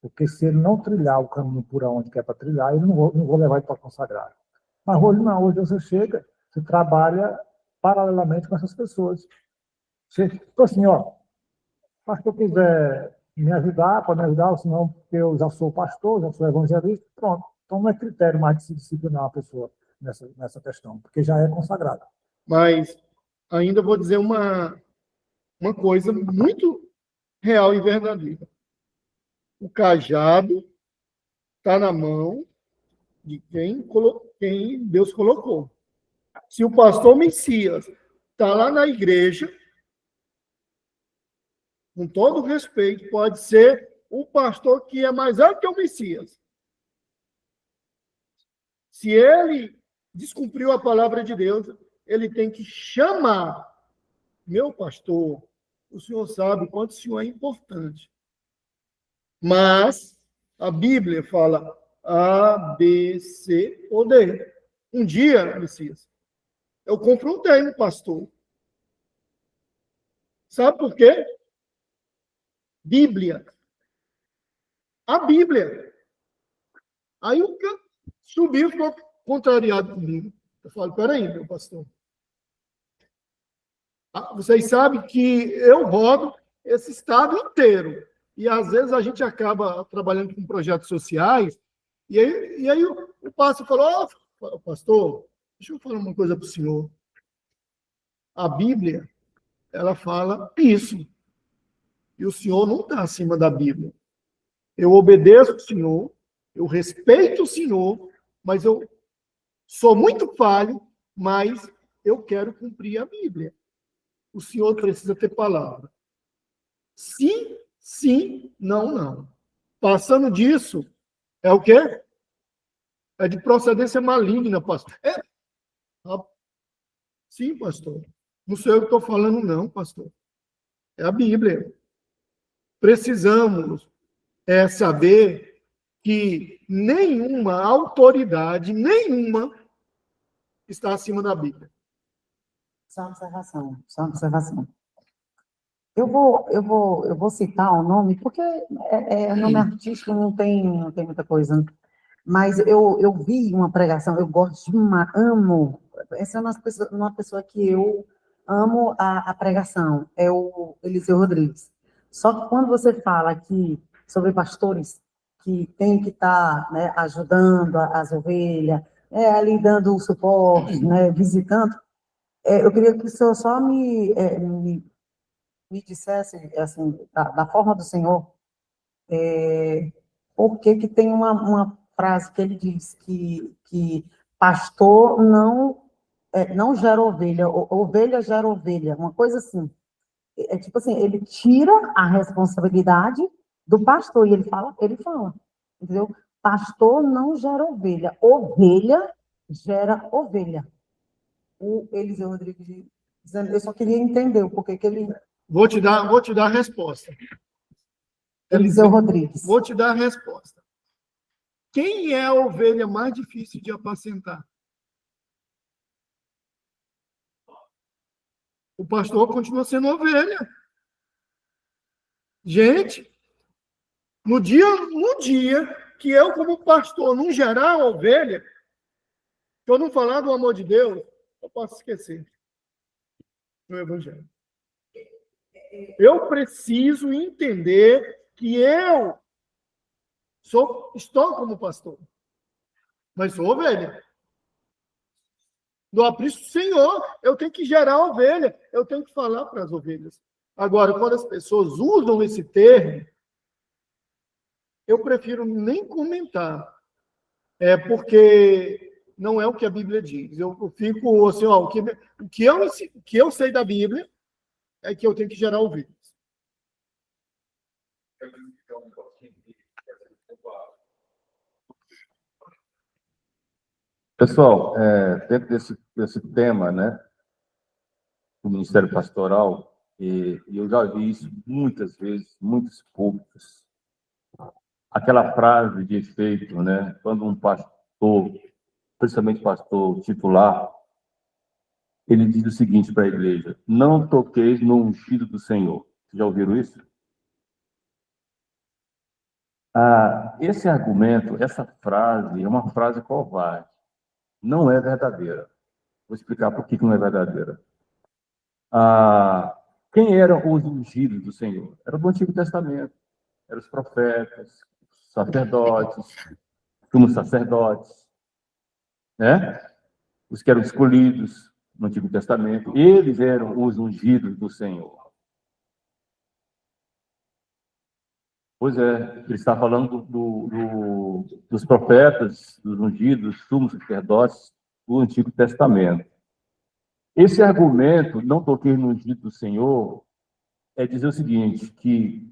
Porque se ele não trilhar o caminho por onde quer para trilhar, ele não vou levar ele para consagrar. Mas hoje não, hoje você chega, você trabalha paralelamente com essas pessoas. Então, assim, ó, se o pastor quiser me ajudar, pode me ajudar, ou senão, porque eu já sou pastor, já sou evangelista, pronto. Então, não é critério mais de se disciplinar a pessoa nessa questão, porque já é consagrado. Mas ainda vou dizer uma coisa muito real e verdadeira. O cajado está na mão de quem Deus colocou. Se o pastor Messias está lá na igreja, com todo respeito, pode ser o pastor que é mais alto que o Messias. Se ele descumpriu a palavra de Deus, ele tem que chamar. Meu pastor, o senhor sabe quanto o senhor é importante. Mas a Bíblia fala A, B, C ou D. Um dia, Messias, eu confrontei um pastor. Sabe por quê? Bíblia. A Bíblia. Aí o cara subiu e ficou contrariado comigo. Eu falo, peraí, meu pastor. Vocês sabem que eu rodo esse estado inteiro. E, às vezes, a gente acaba trabalhando com projetos sociais. E aí o pastor falou, pastor, deixa eu falar uma coisa para o senhor. A Bíblia, ela fala isso. E o senhor não está acima da Bíblia. Eu obedeço o senhor, eu respeito o senhor, mas eu sou muito falho, mas eu quero cumprir a Bíblia. O senhor precisa ter palavra. Sim, sim, não, não. Passando disso, é o quê? É de procedência maligna, pastor. Sim, pastor. Não sou eu que estou falando, não, pastor. É a Bíblia. Precisamos saber que nenhuma autoridade, nenhuma, está acima da Bíblia. Só uma observação. Eu vou citar o nome, porque o nome artístico não tem muita coisa. Mas eu vi uma pregação, eu gosto amo. Essa é uma pessoa que eu amo a pregação, é o Eliseu Rodrigues. Só que quando você fala aqui sobre pastores que tem que estar, né, ajudando as ovelhas, ali dando o suporte, né, visitando, eu queria que o senhor só me dissesse, assim, da forma do Senhor, porque tem uma frase que ele diz que pastor não gera ovelha, ovelha gera ovelha, uma coisa assim. Tipo assim, ele tira a responsabilidade do pastor, e ele fala, entendeu? Pastor não gera ovelha, ovelha gera ovelha. O Eliseu Rodrigues dizendo, eu só queria entender o porquê que ele... Vou te dar a resposta. Eliseu Rodrigues. Vou te dar a resposta. Quem é a ovelha mais difícil de apacentar? O pastor continua sendo ovelha. Gente, no dia que eu, como pastor, não gerar a ovelha, que eu não falar do amor de Deus, eu posso esquecer no Evangelho. Eu preciso entender que eu estou como pastor, mas sou ovelha. Do aprisco do Senhor, eu tenho que gerar a ovelha, eu tenho que falar para as ovelhas. Agora, quando as pessoas usam esse termo, eu prefiro nem comentar, porque não é o que a Bíblia diz. Eu fico assim, o que eu sei da Bíblia é que eu tenho que gerar ovelhas. Pessoal, dentro desse tema, né, do Ministério Pastoral, e eu já vi isso muitas vezes, muitos públicos. Aquela frase de efeito, né, quando um pastor, principalmente pastor titular, ele diz o seguinte para a igreja: não toqueis no ungido do Senhor. Vocês já ouviram isso? Esse argumento, essa frase, é uma frase covarde. Não é verdadeira. Vou explicar por que não é verdadeira. Quem eram os ungidos do Senhor? Era do Antigo Testamento. Eram os profetas, os sacerdotes, sumos sacerdotes, né? Os que eram escolhidos no Antigo Testamento. Eles eram os ungidos do Senhor. Pois é, ele está falando dos profetas, dos ungidos, sumos sacerdotes do Antigo Testamento. Esse argumento, não toquei no ungido do Senhor, é dizer o seguinte, que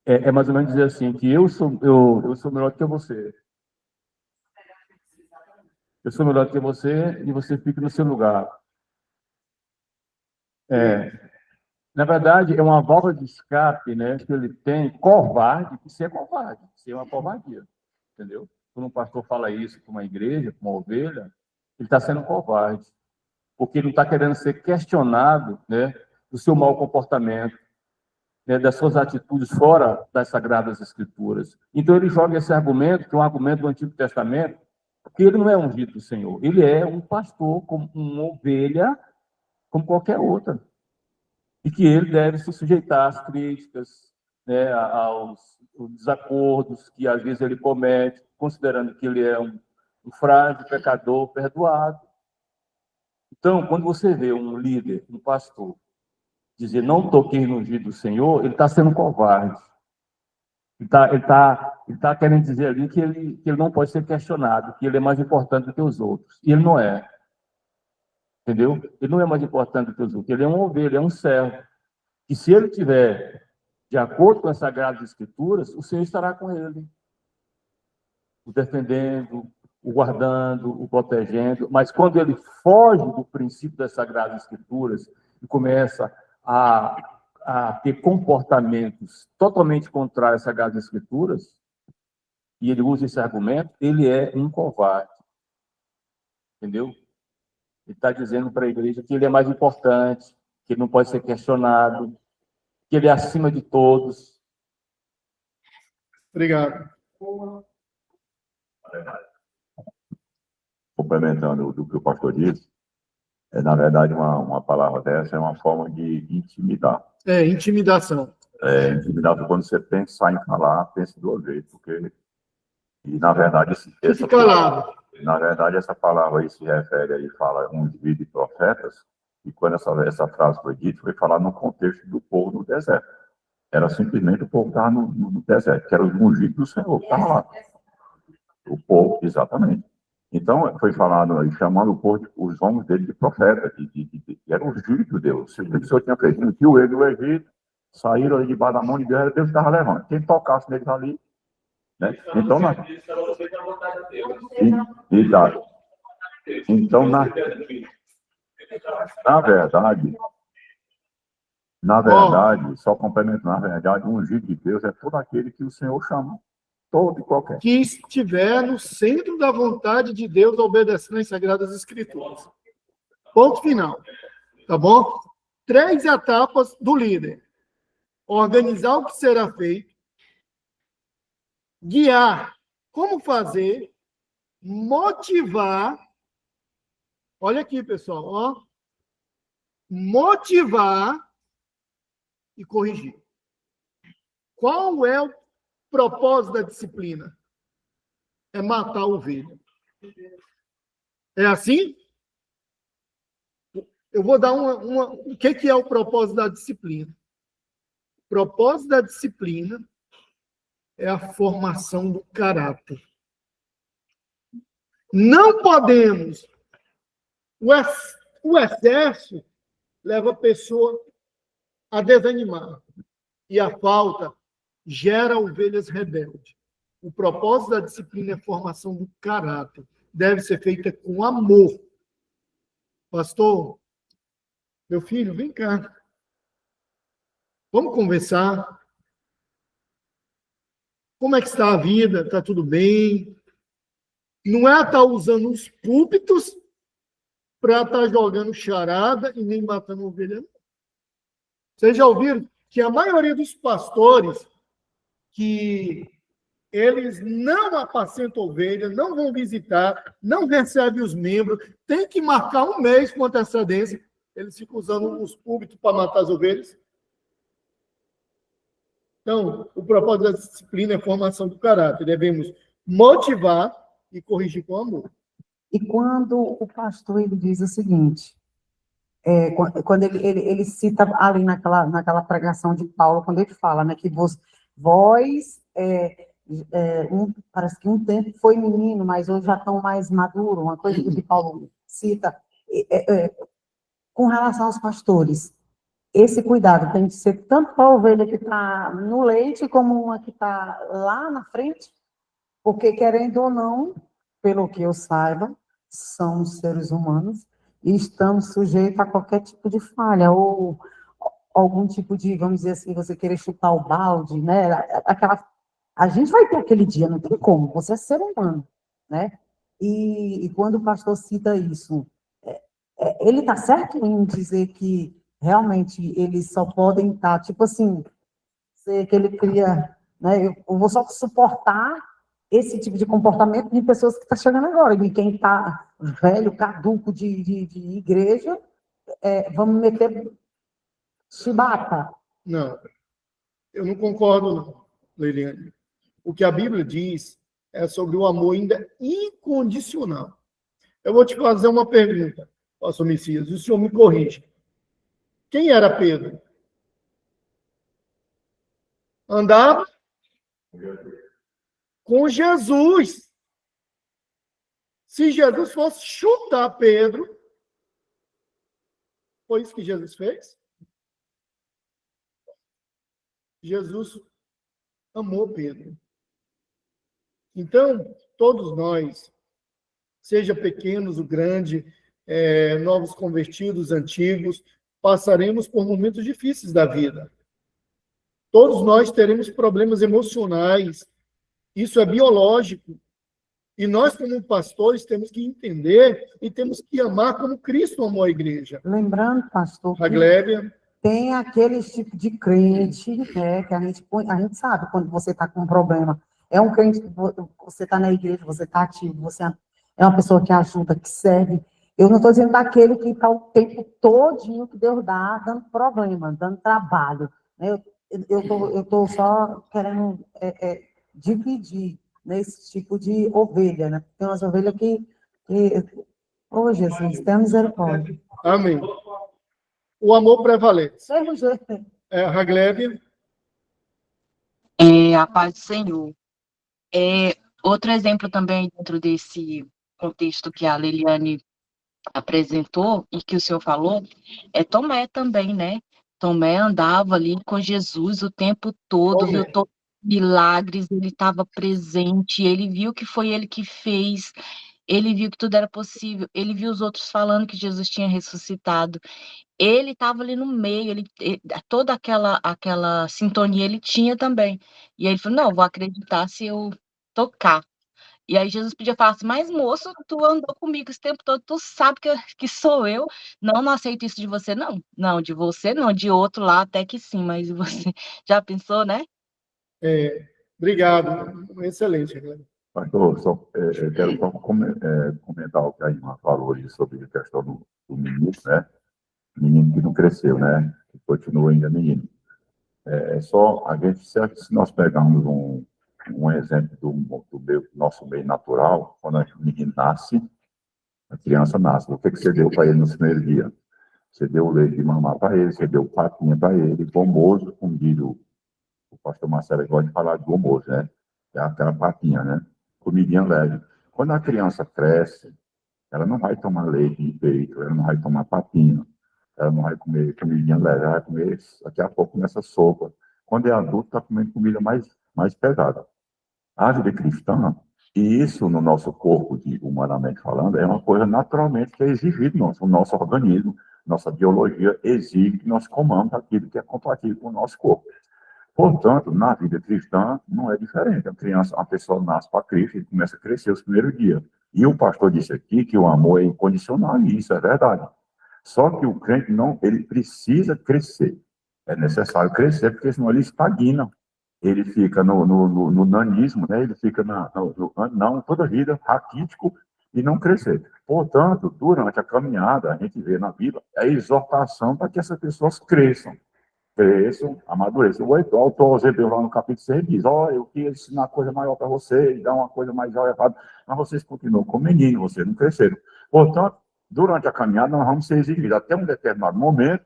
é mais ou menos dizer assim, que eu sou melhor que você. Eu sou melhor que você e você fica no seu lugar. Na verdade, é uma válvula de escape, né, que ele tem, covarde, que isso é covarde, isso é uma covardia, entendeu? Quando um pastor fala isso para uma igreja, para uma ovelha, ele está sendo covarde, porque ele não está querendo ser questionado, né, do seu mau comportamento, né, das suas atitudes fora das Sagradas Escrituras. Então, ele joga esse argumento, que é um argumento do Antigo Testamento, porque ele não é ungido do Senhor, ele é um pastor, como uma ovelha, como qualquer outra. E que ele deve se sujeitar às críticas, né, aos desacordos que às vezes ele comete, considerando que ele é um frágil pecador perdoado. Então, quando você vê um líder, um pastor, dizer não toquei no ungido do Senhor, ele está sendo covarde. Ele tá querendo dizer ali que ele não pode ser questionado, que ele é mais importante do que os outros. E ele não é. Entendeu? Ele não é mais importante do que os outros. Ele é uma ovelha, é um servo. E se ele tiver de acordo com as Sagradas Escrituras, o Senhor estará com ele. O defendendo, o guardando, o protegendo. Mas quando ele foge do princípio das Sagradas Escrituras e começa a ter comportamentos totalmente contrários às Sagradas Escrituras, e ele usa esse argumento, ele é um covarde. Entendeu? Ele está dizendo para a igreja que ele é mais importante, que ele não pode ser questionado, que ele é acima de todos. Obrigado. Complementando do que o pastor disse, na verdade, uma palavra dessa é uma forma de intimidar. Intimidação. Intimidar quando você pensar em falar, pense duas vezes, porque... E, na verdade, essa palavra aí se refere aí, fala ungido de profetas, e quando essa frase foi dita, foi falar no contexto do povo no deserto. Era simplesmente o povo que estava no deserto, que era o ungido do Senhor, que estava lá. O povo, exatamente. Então, foi falado aí, chamando o povo, os homens dele de profeta, que era o ungido de Deus. Se o Senhor tinha feito, ungiu ele do Egito, saíram ali debaixo da mão de Deus, Deus estava levando. Quem tocasse neles ali, né? Então, na verdade, só complementando, na verdade, o ungido de Deus é todo aquele que o Senhor chama, todo e qualquer. Que estiver no centro da vontade de Deus, obedecendo às Sagradas Escrituras. Ponto final. Tá bom? 3 etapas do líder. Organizar o que será feito, guiar como fazer, motivar. Olha aqui, pessoal, ó. Motivar e corrigir. Qual é o propósito da disciplina? É matar a ovelha. É assim? Eu vou dar o que é o propósito da disciplina? O propósito da disciplina é a formação do caráter. Não podemos. O excesso leva a pessoa a desanimar. E a falta gera ovelhas rebeldes. O propósito da disciplina é a formação do caráter. Deve ser feita com amor. Pastor, meu filho, vem cá. Vamos conversar. Como é que está a vida? Está tudo bem? Não é estar usando os púlpitos para estar jogando charada e nem matando ovelha. Vocês já ouviram que a maioria dos pastores que eles não apacentam ovelha, não vão visitar, não recebem os membros, tem que marcar um mês com antecedência. eles ficam usando os púlpitos para matar as ovelhas. Então, o propósito da disciplina é a formação do caráter. Devemos motivar e corrigir com amor. E quando o pastor ele diz o seguinte, quando ele cita ali naquela pregação de Paulo, quando ele fala, né, que parece que um tempo foi menino, mas hoje já estão mais maduro, uma coisa que Paulo cita, com relação aos pastores. Esse cuidado tem que ser tanto para a ovelha que está no leite, como uma que está lá na frente, porque, querendo ou não, pelo que eu saiba, são seres humanos e estamos sujeitos a qualquer tipo de falha, ou algum tipo de, vamos dizer assim, você querer chutar o balde, né? A gente vai ter aquele dia, não tem como, você é ser humano, né? E quando o pastor cita isso, ele está certo em dizer que realmente eles só podem estar, tipo assim, que ele cria, né? Eu vou só suportar esse tipo de comportamento de pessoas que estão chegando agora, de quem está velho, caduco de igreja, vamos meter chibata. Não, eu não concordo, não, Leiliane. O que a Bíblia diz é sobre o amor ainda incondicional. Eu vou te fazer uma pergunta, pastor Messias, e o senhor me corrige. Quem era Pedro? Andava com Jesus. Se Jesus fosse chutar Pedro, foi isso que Jesus fez? Jesus amou Pedro. Então, todos nós, seja pequenos ou grandes, novos convertidos, antigos, passaremos por momentos difíceis da vida. Todos nós teremos problemas emocionais. Isso é biológico. E nós, como pastores, temos que entender e temos que amar como Cristo amou a igreja. Lembrando, pastor, a Glébia, tem aquele tipo de crente, né, que a gente sabe quando você está com um problema. É um crente que você está na igreja, você está ativo, você é uma pessoa que ajuda, que serve. Eu não estou dizendo daquele que está o tempo todinho que Deus dá, dando problema, dando trabalho. Né? Eu estou só querendo dividir nesse tipo de ovelha, né? Tem umas ovelhas que oh, Jesus, tenha misericórdia. Amém. O amor prevalece. A Glébia. A paz do Senhor. Outro exemplo também dentro desse contexto que a Leiliane apresentou e que o senhor falou, é Tomé também, né? Tomé andava ali com Jesus o tempo todo, viu todos os milagres, ele estava presente, ele viu que foi ele que fez, ele viu que tudo era possível, ele viu os outros falando que Jesus tinha ressuscitado, ele estava ali no meio, toda aquela sintonia ele tinha também. E aí ele falou, não, vou acreditar se eu tocar. E aí Jesus podia falar assim, mas moço, tu andou comigo esse tempo todo, tu sabe que sou eu. Não aceito isso de você, não. Não, de você não, de outro lá até que sim, mas você já pensou, né? Obrigado, excelente. Pastor, eu quero só comentar o que a irmã falou aí sobre a questão do menino, né? Menino que não cresceu, né? Que continua ainda menino. Só a gente, se nós pegarmos um exemplo do nosso meio natural, quando o menino nasce, a criança nasce, o que você deu para ele no primeiro dia? Você deu o leite de mamar para ele, você deu papinha para ele, gomoso, como diz o pastor Marcelo gosta de falar de gomoso, né? É aquela papinha, né? Comidinha leve. Quando a criança cresce, ela não vai tomar leite de peito, ela não vai tomar papinha, ela não vai comer comidinha leve, ela vai comer, daqui a pouco, nessa sopa. Quando é adulto, está comendo comida mais pesada. A vida cristã, e isso no nosso corpo, humanamente falando, é uma coisa naturalmente que é exigido o nosso organismo, nossa biologia exige que nós comamos aquilo que é compatível com o nosso corpo. Portanto, na vida cristã, não é diferente. A pessoa nasce para Cristo e começa a crescer os primeiros dias. E o pastor disse aqui que o amor é incondicional, e isso é verdade. Só que o crente ele precisa crescer. É necessário crescer, porque senão ele estagna. Ele fica no nanismo, né? Ele fica no toda a vida, raquítico, e não crescer. Portanto, durante a caminhada, a gente vê na Bíblia a exortação para que essas pessoas cresçam, amadureçam. O autor aos Hebreus, lá no capítulo 6, diz: eu queria ensinar coisa maior para vocês, dar uma coisa mais elevada, mas vocês continuam como menino, vocês não cresceram. Portanto, durante a caminhada, nós vamos ser exigidos até um determinado momento,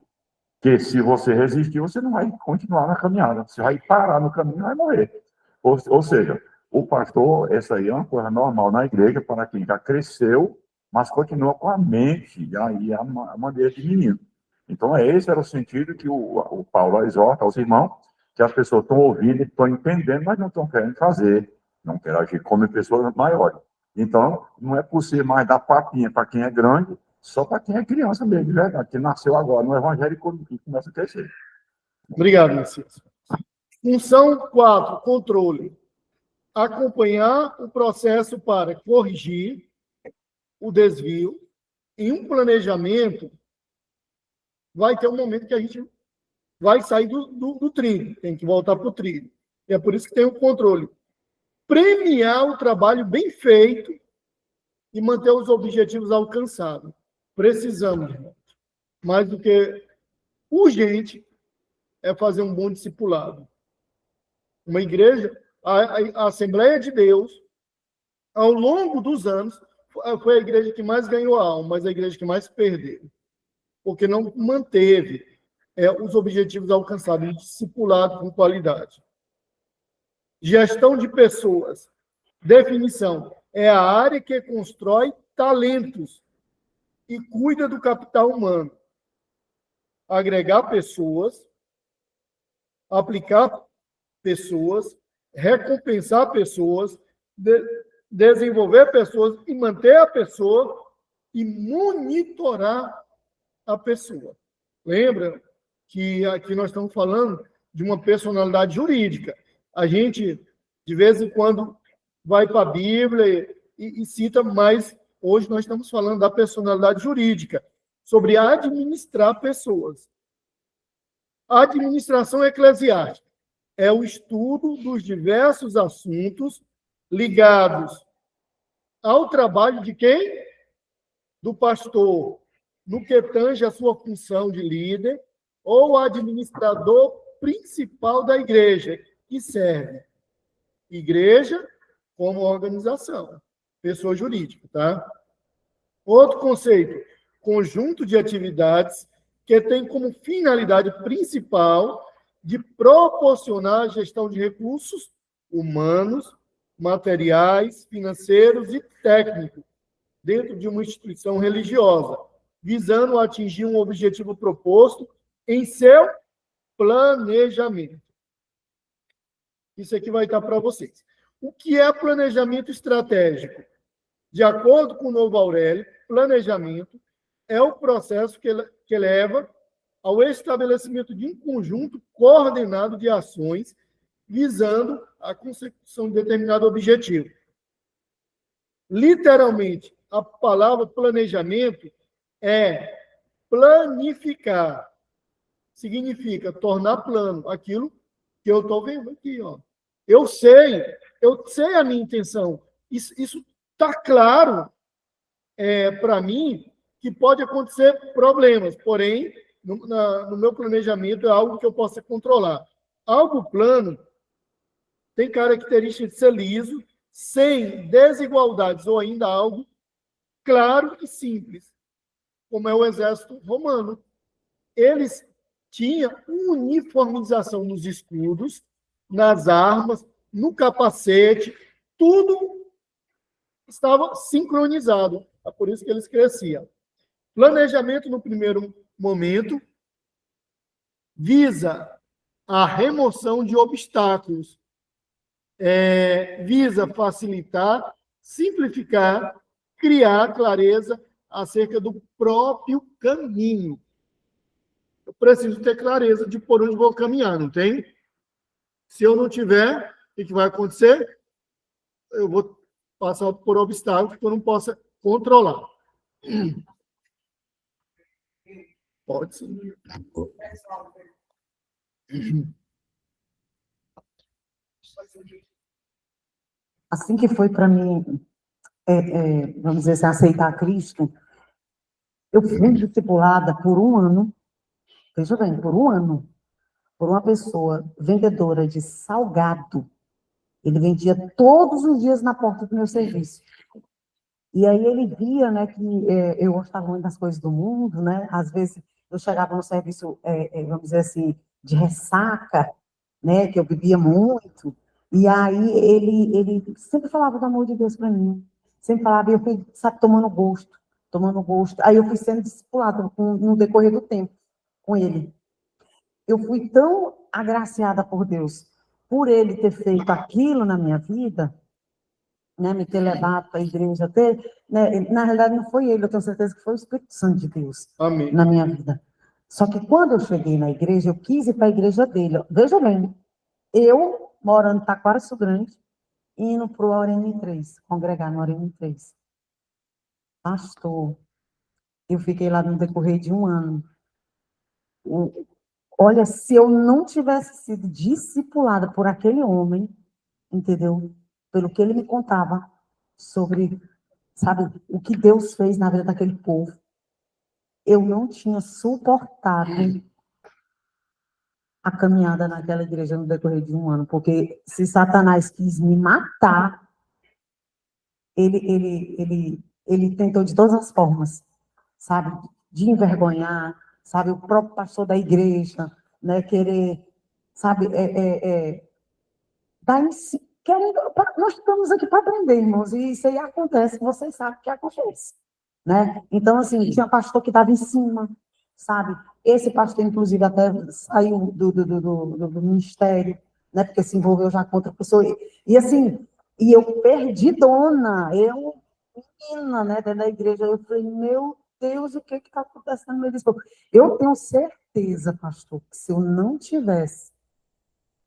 que se você resistir, você não vai continuar na caminhada, você vai parar no caminho e vai morrer. Ou seja, o pastor, essa aí é uma coisa normal na igreja para quem já cresceu, mas continua com a mente e aí a maneira de menino. Então, esse era o sentido que o Paulo exorta aos irmãos, que as pessoas estão ouvindo, estão entendendo, mas não estão querendo fazer, não querem agir como pessoas maiores. Então, não é possível mais dar papinha para quem é grande, só para quem é criança mesmo, de verdade, que nasceu agora no Evangelho e começa a crescer. Obrigado, Messias. Função 4, controle. Acompanhar o processo para corrigir o desvio. Em um planejamento, vai ter um momento que a gente vai sair do trilho, tem que voltar para o trilho. E é por isso que tem o controle. Premiar o trabalho bem feito e manter os objetivos alcançados. Precisamos, mais do que urgente, é fazer um bom discipulado. Uma igreja, a Assembleia de Deus, ao longo dos anos, foi a igreja que mais ganhou alma, mas a igreja que mais perdeu, porque não manteve os objetivos alcançados, discipulado com qualidade. Gestão de pessoas. Definição: é a área que constrói talentos e cuida do capital humano. Agregar pessoas, aplicar pessoas, recompensar pessoas, desenvolver pessoas e manter a pessoa e monitorar a pessoa. Lembra que aqui nós estamos falando de uma personalidade jurídica. A gente, de vez em quando, vai para a Bíblia e cita, mas hoje nós estamos falando da personalidade jurídica, sobre administrar pessoas. A administração eclesiástica é o estudo dos diversos assuntos ligados ao trabalho de quem? Do pastor, no que tange a sua função de líder ou administrador principal da igreja, que serve igreja como organização, pessoa jurídica, tá? Outro conceito, conjunto de atividades que tem como finalidade principal de proporcionar a gestão de recursos humanos, materiais, financeiros e técnicos dentro de uma instituição religiosa, visando atingir um objetivo proposto em seu planejamento. Isso aqui vai estar para vocês. O que é planejamento estratégico? De acordo com o Novo Aurélio, planejamento é o processo que leva ao estabelecimento de um conjunto coordenado de ações visando a consecução de determinado objetivo. Literalmente, a palavra planejamento é planificar. Significa tornar plano aquilo que eu estou vendo aqui, ó. Eu sei a minha intenção. Isso está claro para mim que pode acontecer problemas, porém, no meu planejamento é algo que eu possa controlar. Algo plano tem característica de ser liso, sem desigualdades, ou ainda algo claro e simples, como é o exército romano. Eles tinham uniformização nos escudos, nas armas, no capacete, tudo estava sincronizado. É por isso que eles cresciam. Planejamento, no primeiro momento, visa a remoção de obstáculos, visa facilitar, simplificar, criar clareza acerca do próprio caminho. Eu preciso ter clareza de por onde vou caminhar, não tem? Se eu não tiver, o que vai acontecer? Eu vou passar por obstáculos que eu não possa controlar. Pode sim. Assim que foi para mim vamos dizer assim, aceitar Cristo, eu fui discipulada por um ano, veja bem, por um ano, por uma pessoa vendedora de salgado. Ele vendia todos os dias na porta do meu serviço. E aí ele via, né, que eu gostava muito das coisas do mundo, né? Às vezes eu chegava no serviço, vamos dizer assim, de ressaca, né, que eu bebia muito. E aí ele sempre falava do amor de Deus para mim. Sempre falava, e eu fui, sabe, tomando gosto, tomando gosto. Aí eu fui sendo discipulada no decorrer do tempo com ele. Eu fui tão agraciada por Deus, por ele ter feito aquilo na minha vida, né, me ter levado para a igreja, né, na realidade não foi ele, eu tenho certeza que foi o Espírito Santo de Deus. Amém. Na minha vida. Só que quando eu cheguei na igreja, eu quis ir para a igreja dele. Veja bem, eu morando em Taquaraçu Grande, indo para o Aurélio 3, congregar no Aurélio 3. Pastor, eu fiquei lá no decorrer de um ano. Olha, se eu não tivesse sido discipulada por aquele homem, entendeu? Pelo que ele me contava sobre, sabe, o que Deus fez na vida daquele povo, eu não tinha suportado a caminhada naquela igreja no decorrer de um ano, porque se Satanás quis me matar, ele tentou de todas as formas, sabe, de envergonhar, sabe, o próprio pastor da igreja, né, querer, sabe, nós estamos aqui para aprender, irmãos, e isso aí acontece, vocês sabem que acontece, né? Então, assim, tinha pastor que estava em cima, sabe? Esse pastor, inclusive, até saiu do ministério, né? Porque se envolveu já com outra pessoa. E assim, e eu perdidona, menina, né, dentro da igreja, eu falei, meu Deus, o que está acontecendo no meio desse povo? Eu tenho certeza, pastor, que se eu não tivesse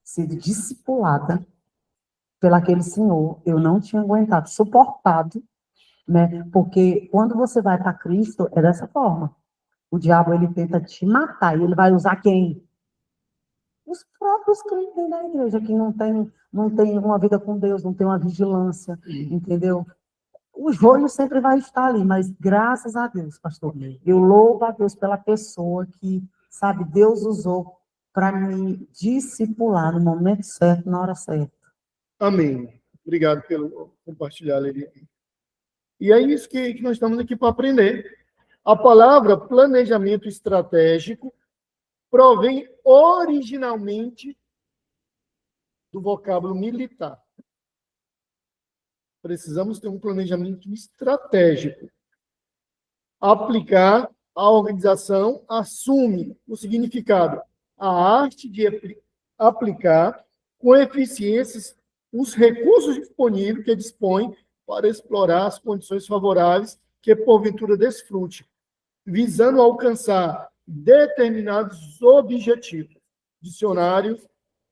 sido discipulada pelaquele senhor, eu não tinha aguentado, suportado, né? Porque quando você vai para Cristo, é dessa forma. O diabo, ele tenta te matar, e ele vai usar quem? Os próprios crentes da igreja, que não tem uma vida com Deus, não tem uma vigilância, entendeu? O joio sempre vai estar ali, mas graças a Deus, pastor, eu louvo a Deus pela pessoa que, sabe, Deus usou para me discipular no momento certo, na hora certa. Amém. Obrigado pelo compartilhar, Leliane. E é isso que nós estamos aqui para aprender. A palavra planejamento estratégico provém originalmente do vocábulo militar. Precisamos ter um planejamento estratégico. Aplicar a organização assume o significado, a arte de aplicar com eficiência os recursos disponíveis que dispõe para explorar as condições favoráveis que porventura desfrute, visando alcançar determinados objetivos. Dicionários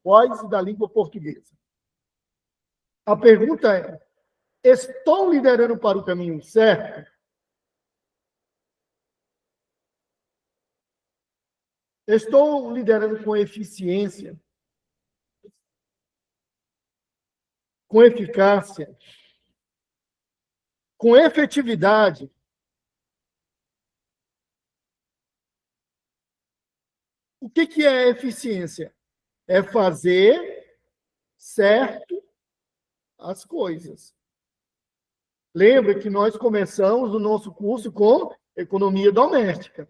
Wise da língua portuguesa. A pergunta é: estou liderando para o caminho certo? Estou liderando com eficiência? Com eficácia? Com efetividade? O que é eficiência? É fazer certo as coisas. Lembra que nós começamos o nosso curso com economia doméstica.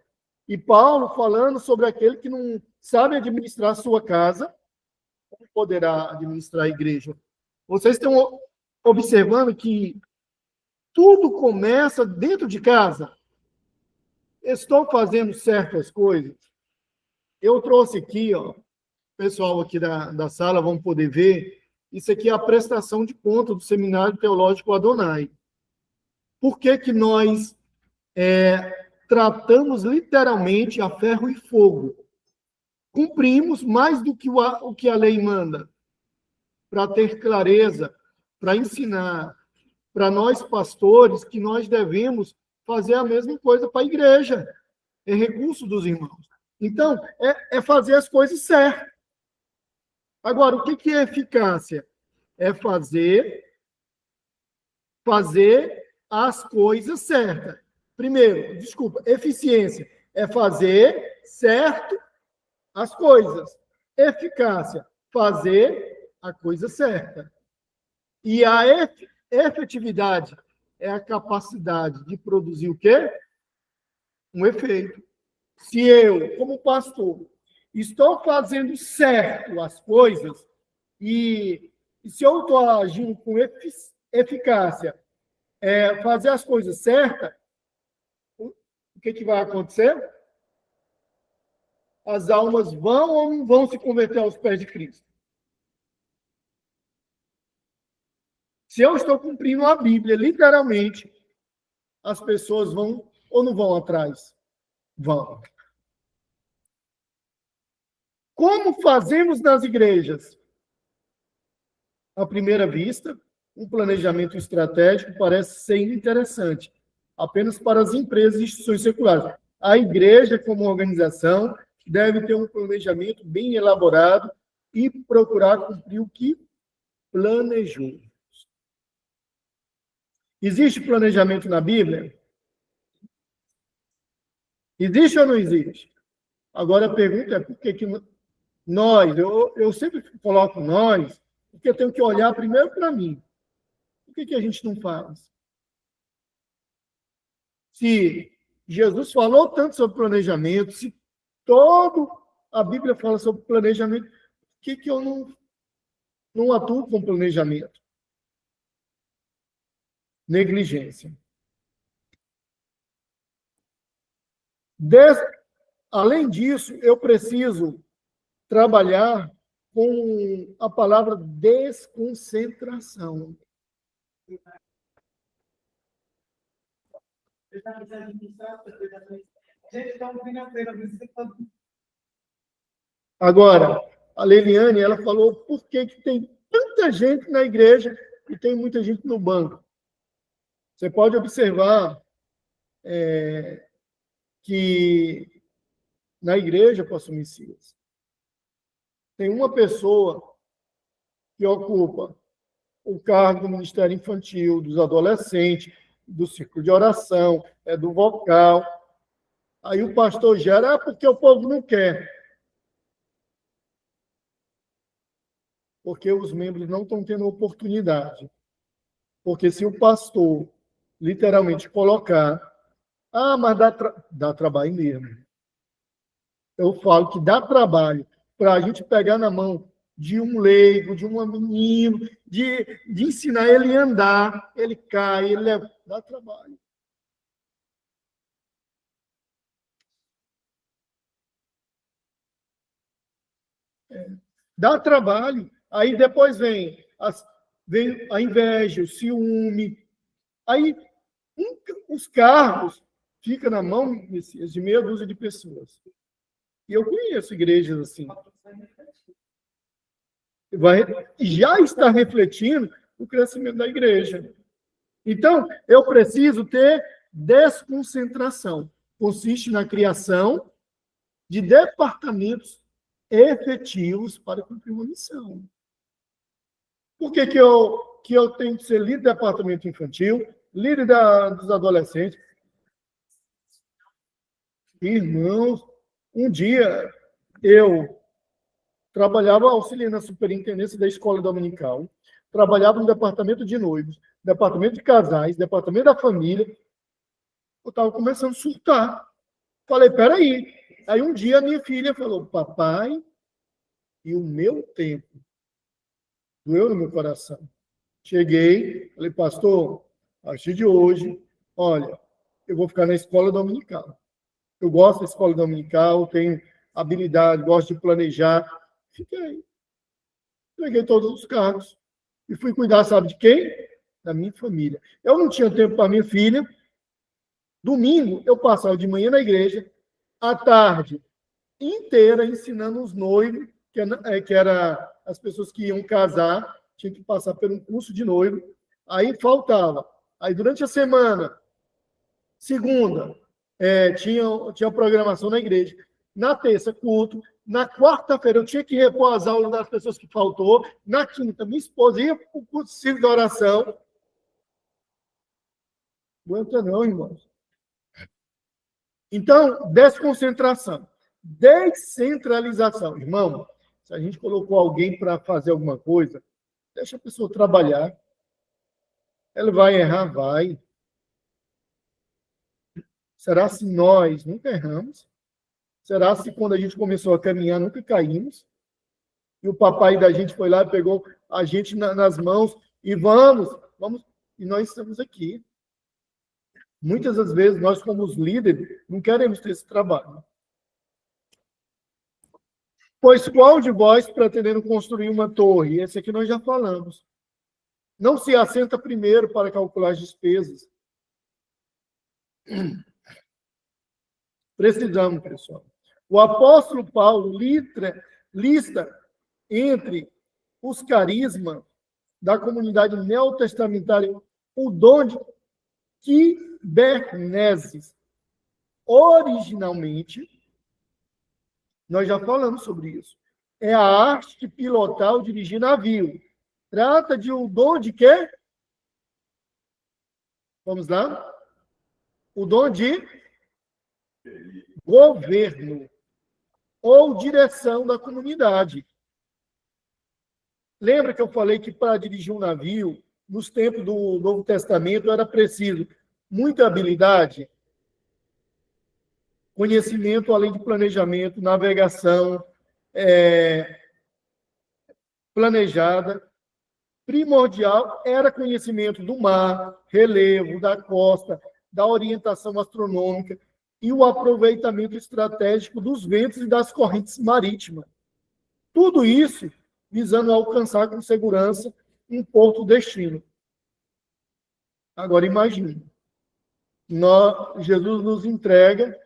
E Paulo falando sobre aquele que não sabe administrar a sua casa, como poderá administrar a igreja? Vocês estão observando que tudo começa dentro de casa? Estou fazendo certas coisas? Eu trouxe aqui, ó, o pessoal aqui da sala vão poder ver, isso aqui é a prestação de conta do Seminário Teológico Adonai. Por que nós tratamos literalmente a ferro e fogo? Cumprimos mais do que o que a lei manda, para ter clareza, para ensinar, para nós pastores, que nós devemos fazer a mesma coisa para a igreja. É recurso dos irmãos. Então, é fazer as coisas certas. Agora, o que é eficácia? É fazer as coisas certas. Primeiro, desculpa, eficiência é fazer certo as coisas. Eficácia, fazer a coisa certa. E a efetividade é a capacidade de produzir o quê? Um efeito. Se eu, como pastor, estou fazendo certo as coisas e se eu estou agindo com eficácia, fazer as coisas certas, o que vai acontecer? As almas vão ou não vão se converter aos pés de Cristo? Se eu estou cumprindo a Bíblia, literalmente, as pessoas vão ou não vão atrás? Vão. Como fazemos nas igrejas? À primeira vista, um planejamento estratégico parece ser interessante, apenas para as empresas e instituições seculares. A igreja, como organização, deve ter um planejamento bem elaborado e procurar cumprir o que planejou. Existe planejamento na Bíblia? Existe ou não existe? Agora a pergunta é por que nós, eu sempre coloco nós, porque eu tenho que olhar primeiro para mim. Por que a gente não faz? Se Jesus falou tanto sobre planejamento, se toda a Bíblia fala sobre planejamento, por que eu não atuo com planejamento? Negligência. Além disso, eu preciso trabalhar com a palavra desconcentração. Agora, a Leliane, ela falou por que tem tanta gente na igreja e tem muita gente no banco. Você pode observar que na igreja, pastor Messias, tem uma pessoa que ocupa o cargo do Ministério Infantil, dos adolescentes, do círculo de oração, do vocal. Aí o pastor gera, porque o povo não quer. Porque os membros não estão tendo oportunidade. Porque se o pastor literalmente colocar, mas dá trabalho mesmo. Eu falo que dá trabalho para a gente pegar na mão de um leigo, de um menino, de ensinar ele a andar, ele cai, ele leva, dá trabalho. Dá trabalho. Aí depois vem a inveja, o ciúme. Aí os cargos ficam na mão de meia dúzia de pessoas. E eu conheço igrejas assim. Já está refletindo o crescimento da igreja. Então, eu preciso ter desconcentração. Consiste na criação de departamentos efetivos para cumprir uma missão. Por que eu tenho que ser líder do departamento infantil, líder dos adolescentes? Irmãos, um dia eu trabalhava auxiliando a superintendência da escola dominical, trabalhava no departamento de noivos, departamento de casais, departamento da família. Eu estava começando a surtar. Falei, peraí. Aí um dia a minha filha falou, papai, e o meu tempo doeu no meu coração. Cheguei, falei, pastor, a partir de hoje, olha, eu vou ficar na escola dominical. Eu gosto da escola dominical, tenho habilidade, gosto de planejar. Fiquei. Peguei todos os cargos e fui cuidar, sabe de quem? Da minha família. Eu não tinha tempo para minha filha. Domingo, eu passava de manhã na igreja, à tarde inteira ensinando os noivos, que era as pessoas que iam casar, tinha que passar por um curso de noivo. Aí faltava. Aí durante a semana, segunda, tinha programação na igreja. Na terça, culto. Na quarta-feira, eu tinha que repor as aulas das pessoas que faltou. Na quinta, minha esposa ia para o curso cívico de oração. Aguenta não, irmãos. Então, desconcentração. Descentralização. Irmão, se a gente colocou alguém para fazer alguma coisa, deixa a pessoa trabalhar. Ela vai errar? Vai. Será se nós nunca erramos? Será se quando a gente começou a caminhar nunca caímos? E o papai da gente foi lá e pegou a gente nas mãos e vamos. E nós estamos aqui. Muitas das vezes, nós como os líderes, não queremos ter esse trabalho. Pois qual de vós, pretendendo construir uma torre? Esse aqui nós já falamos. Não se assenta primeiro para calcular as despesas. Precisamos, pessoal. O apóstolo Paulo lista entre os carismas da comunidade neotestamentária o dom de quiberneses. Originalmente, nós já falamos sobre isso. É a arte de pilotar ou dirigir navio. Trata de um dom de quê? Vamos lá? O dom de governo ou direção da comunidade. Lembra que eu falei que para dirigir um navio, nos tempos do Novo Testamento, era preciso muita habilidade, conhecimento além de planejamento, navegação planejada. Primordial era conhecimento do mar, relevo, da costa, da orientação astronômica e o aproveitamento estratégico dos ventos e das correntes marítimas. Tudo isso visando alcançar com segurança um porto destino. Agora imagine, Jesus nos entrega,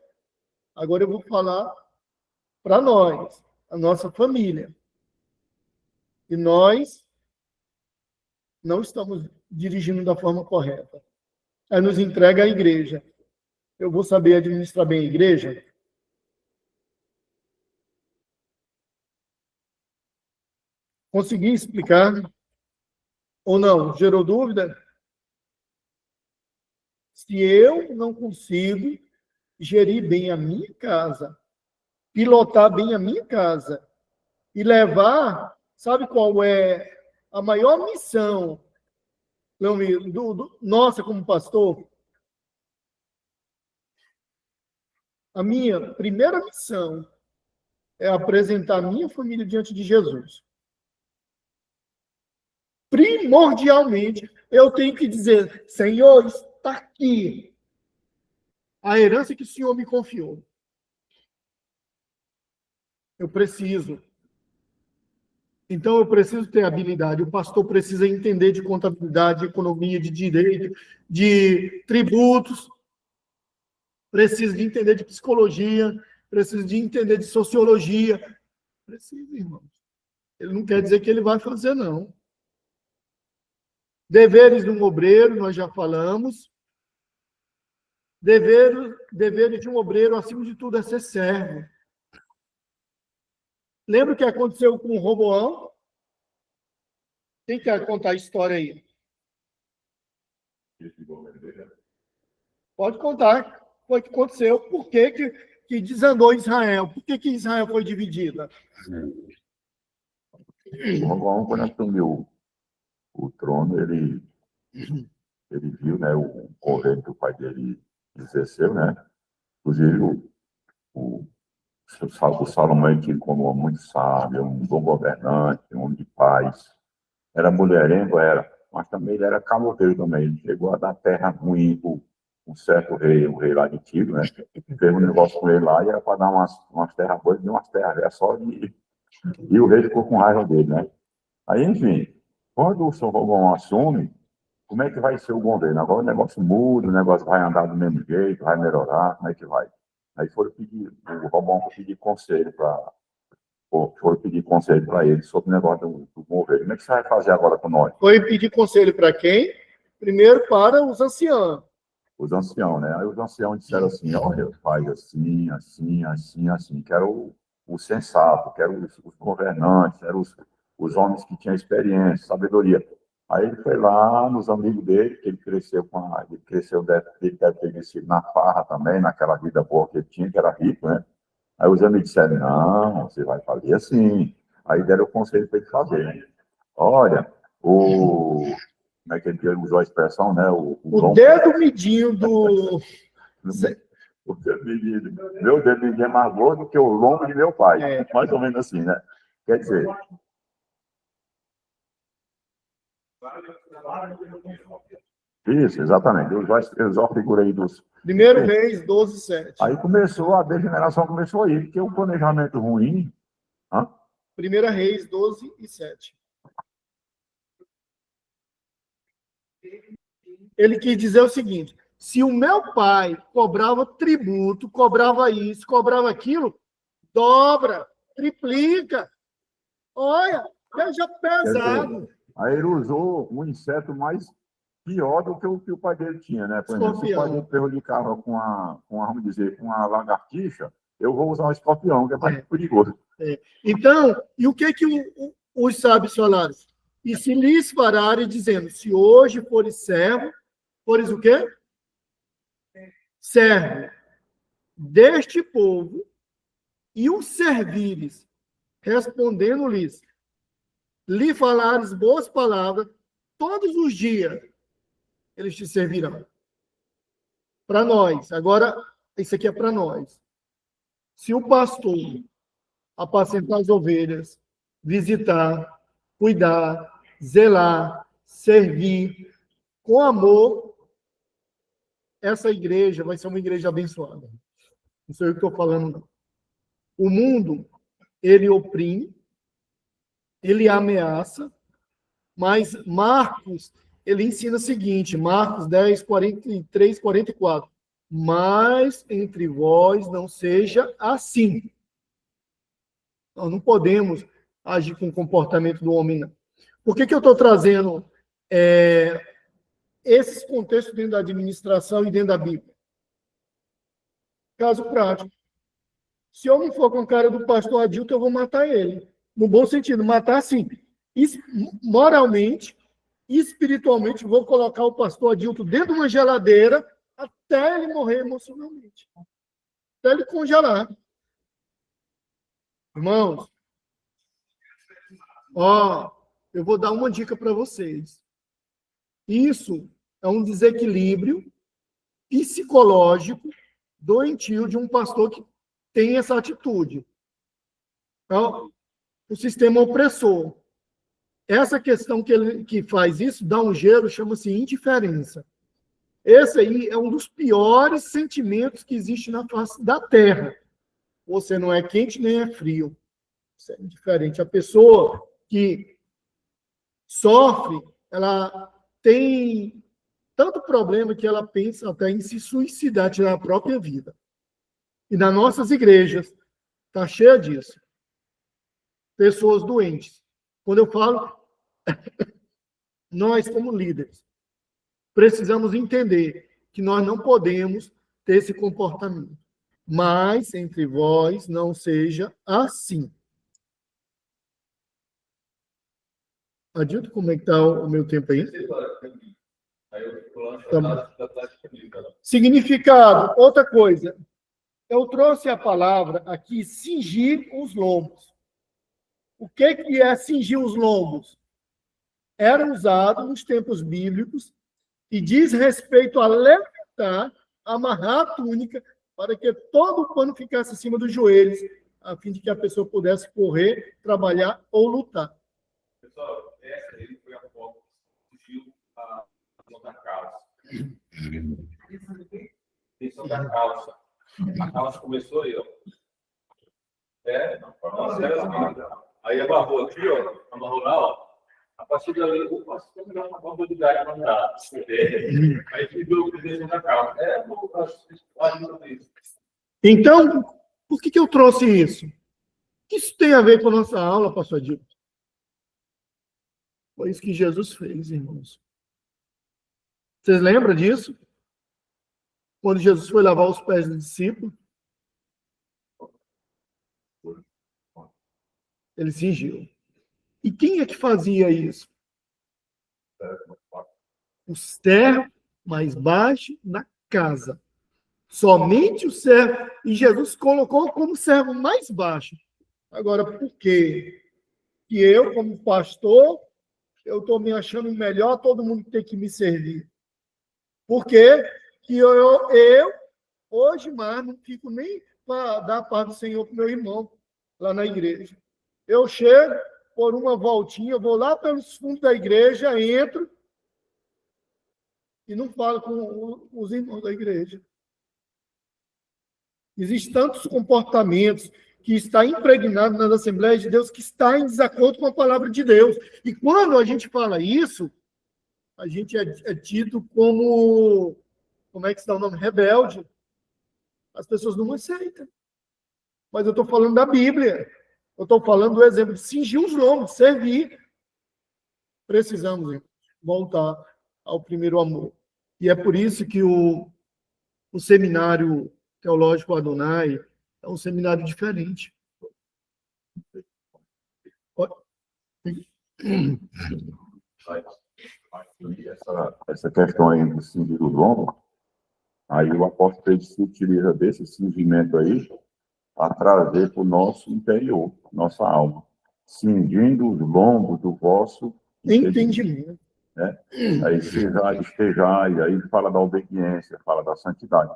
agora eu vou falar para nós, a nossa família. E nós não estamos dirigindo da forma correta. Aí nos entrega a igreja. Eu vou saber administrar bem a igreja? Consegui explicar? Ou não? Gerou dúvida? Se eu não consigo gerir bem a minha casa, pilotar bem a minha casa e levar, sabe qual é a maior missão nossa como pastor? A minha primeira missão é apresentar a minha família diante de Jesus. Primordialmente, eu tenho que dizer, Senhor, está aqui a herança que o Senhor me confiou. Eu preciso. Então, eu preciso ter habilidade. O pastor precisa entender de contabilidade, de economia, de direito, de tributos. Precisa de entender de psicologia. Precisa de entender de sociologia. Precisa, irmãos. Ele não quer dizer que ele vai fazer, não. Deveres de um obreiro, nós já falamos. Deveres de um obreiro, acima de tudo, é ser servo. Lembra o que aconteceu com o Roboão? Quem quer contar a história aí? Pode contar. Foi o que aconteceu. Por que desandou Israel? Por que Israel foi dividida? O Roboão, quando assumiu o trono, ele viu, né, o governo que o pai dele exerceu, né? Inclusive, o Salomão, ele tinha como homem muito sábio, um bom governante, um homem de paz. Era mulherengo, era, mas também ele era caloteiro também. Ele chegou a dar terra ruim para um certo rei, o rei lá de Tiro, né? Fez um negócio com ele lá e era para dar umas terras boas, deu umas terras só de... E o rei ficou com raiva dele, né? Aí, enfim, quando o São Roboão assume, como é que vai ser o governo? Agora o negócio muda, o negócio vai andar do mesmo jeito, vai melhorar, como é que vai? Aí o Roboão foi pedir conselho para ele sobre o negócio do governo. Como é que você vai fazer agora com nós? Foi pedir conselho para quem? Primeiro para os anciãos. Os anciãos, né? Aí os anciãos disseram assim, olha, faz assim, assim, assim, assim. Que era o sensato, que eram os governantes, eram os homens que tinham experiência, sabedoria. Aí ele foi lá nos amigos dele, que ele cresceu ele deve ter crescido na farra também, naquela vida boa que ele tinha, que era rico, né? Aí os amigos disseram, não, você vai fazer assim. Aí deram o conselho para ele fazer. Olha, como é que ele usou a expressão, né? O dedo midinho do... O dedo midinho. Meu dedo midinho é mais gordo do que o lombo de meu pai. Mais ou menos assim, né? Quer dizer... Isso, exatamente. Eu usou a figura aí dos... 1 Reis 12, 7. Aí a degeneração começou aí, porque o planejamento ruim... 1 Reis 12 e 7. Ele quis dizer o seguinte, se o meu pai cobrava tributo, cobrava isso, cobrava aquilo, dobra, triplica. Olha, seja pesado. Aí ele usou um inseto mais pior do que o pai dele tinha, né? Por exemplo, se o pai dele prejudicava vamos dizer, com uma lagartixa, eu vou usar um escorpião, que é mais perigoso. Então, e o que os sábios falaram? E se lhes fararem, dizendo, se hoje fores servo, fores o quê? Servo deste povo, e os servires, respondendo-lhes, lhe falares boas palavras, todos os dias, eles te servirão. Para nós. Agora, isso aqui é para nós. Se o pastor apacentar as ovelhas, visitar, cuidar, zelar, servir, com amor, essa igreja vai ser uma igreja abençoada. Não sei o que estou falando, não. O mundo, ele oprime, ele ameaça, mas Marcos, ele ensina o seguinte, Marcos 10, 43, 44. Mas entre vós não seja assim. Nós não podemos agir com o comportamento do homem, não. Por que eu estou trazendo esses contextos dentro da administração e dentro da Bíblia? Caso prático. Se eu não for com a cara do pastor Adilton, eu vou matar ele. No bom sentido, matar assim. Moralmente, espiritualmente, vou colocar o pastor Adilton dentro de uma geladeira até ele morrer emocionalmente. Até ele congelar. Irmãos, eu vou dar uma dica para vocês. Isso é um desequilíbrio psicológico doentio de um pastor que tem essa atitude. Então, o sistema opressor. Essa questão que faz isso, dá um gelo, chama-se indiferença. Esse aí é um dos piores sentimentos que existe na face da Terra. Você não é quente nem é frio. Isso é indiferente. A pessoa que sofre, ela tem tanto problema que ela pensa até em se suicidar, tirar a própria vida. E nas nossas igrejas, está cheia disso. Pessoas doentes. Quando eu falo, nós como líderes, precisamos entender que nós não podemos ter esse comportamento. Mas entre vós não seja assim. Adilton, como é que está o meu tempo aí? Significado, outra coisa. Eu trouxe a palavra aqui, cingir os lombos. O que é cingir os lombos? Era usado nos tempos bíblicos e diz respeito a levantar, amarrar a túnica, para que todo o pano ficasse acima dos joelhos, a fim de que a pessoa pudesse correr, trabalhar ou lutar. Pessoal, essa aí foi a foto que surgiu a questão da calça. Questão da calça. A calça começou aí, ó. Aí amarrou aqui, ó. Amarrou lá, ó. A partir dali, opa, você tem uma bomba de gás para andar. Aí ficou o desenho da calça. Então, por que eu trouxe isso? O que isso tem a ver com a nossa aula, pastor Adilton? Foi isso que Jesus fez, irmãos. Vocês lembram disso? Quando Jesus foi lavar os pés do discípulo, ele cingiu. E quem é que fazia isso? O servo mais baixo na casa. Somente o servo. E Jesus colocou como servo mais baixo. Agora, por quê? Que eu, como pastor, eu estou me achando melhor, todo mundo tem que me servir. Por quê? Que eu hoje mais, não fico nem para dar a paz do Senhor para o meu irmão, lá na igreja. Eu chego, por uma voltinha, vou lá pelos fundos da igreja, entro e não falo com os irmãos da igreja. Existem tantos comportamentos que está impregnado nas Assembleias de Deus, que está em desacordo com a palavra de Deus. E quando a gente fala isso, a gente é tido como é que está o nome? Rebelde. As pessoas não aceitam. Mas eu estou falando da Bíblia. Eu estou falando do exemplo de cingir os lombos, servir. Precisamos voltar ao primeiro amor. E é por isso que o Seminário Teológico Adonai é um seminário diferente. Essa questão aí do cingir os lombos, aí o apóstolo Pedro se utiliza desse cingimento aí a trazer para o nosso interior, nossa alma, cingindo os lombos do vosso entendimento. Né? Aí estejai, aí fala da obediência, fala da santidade.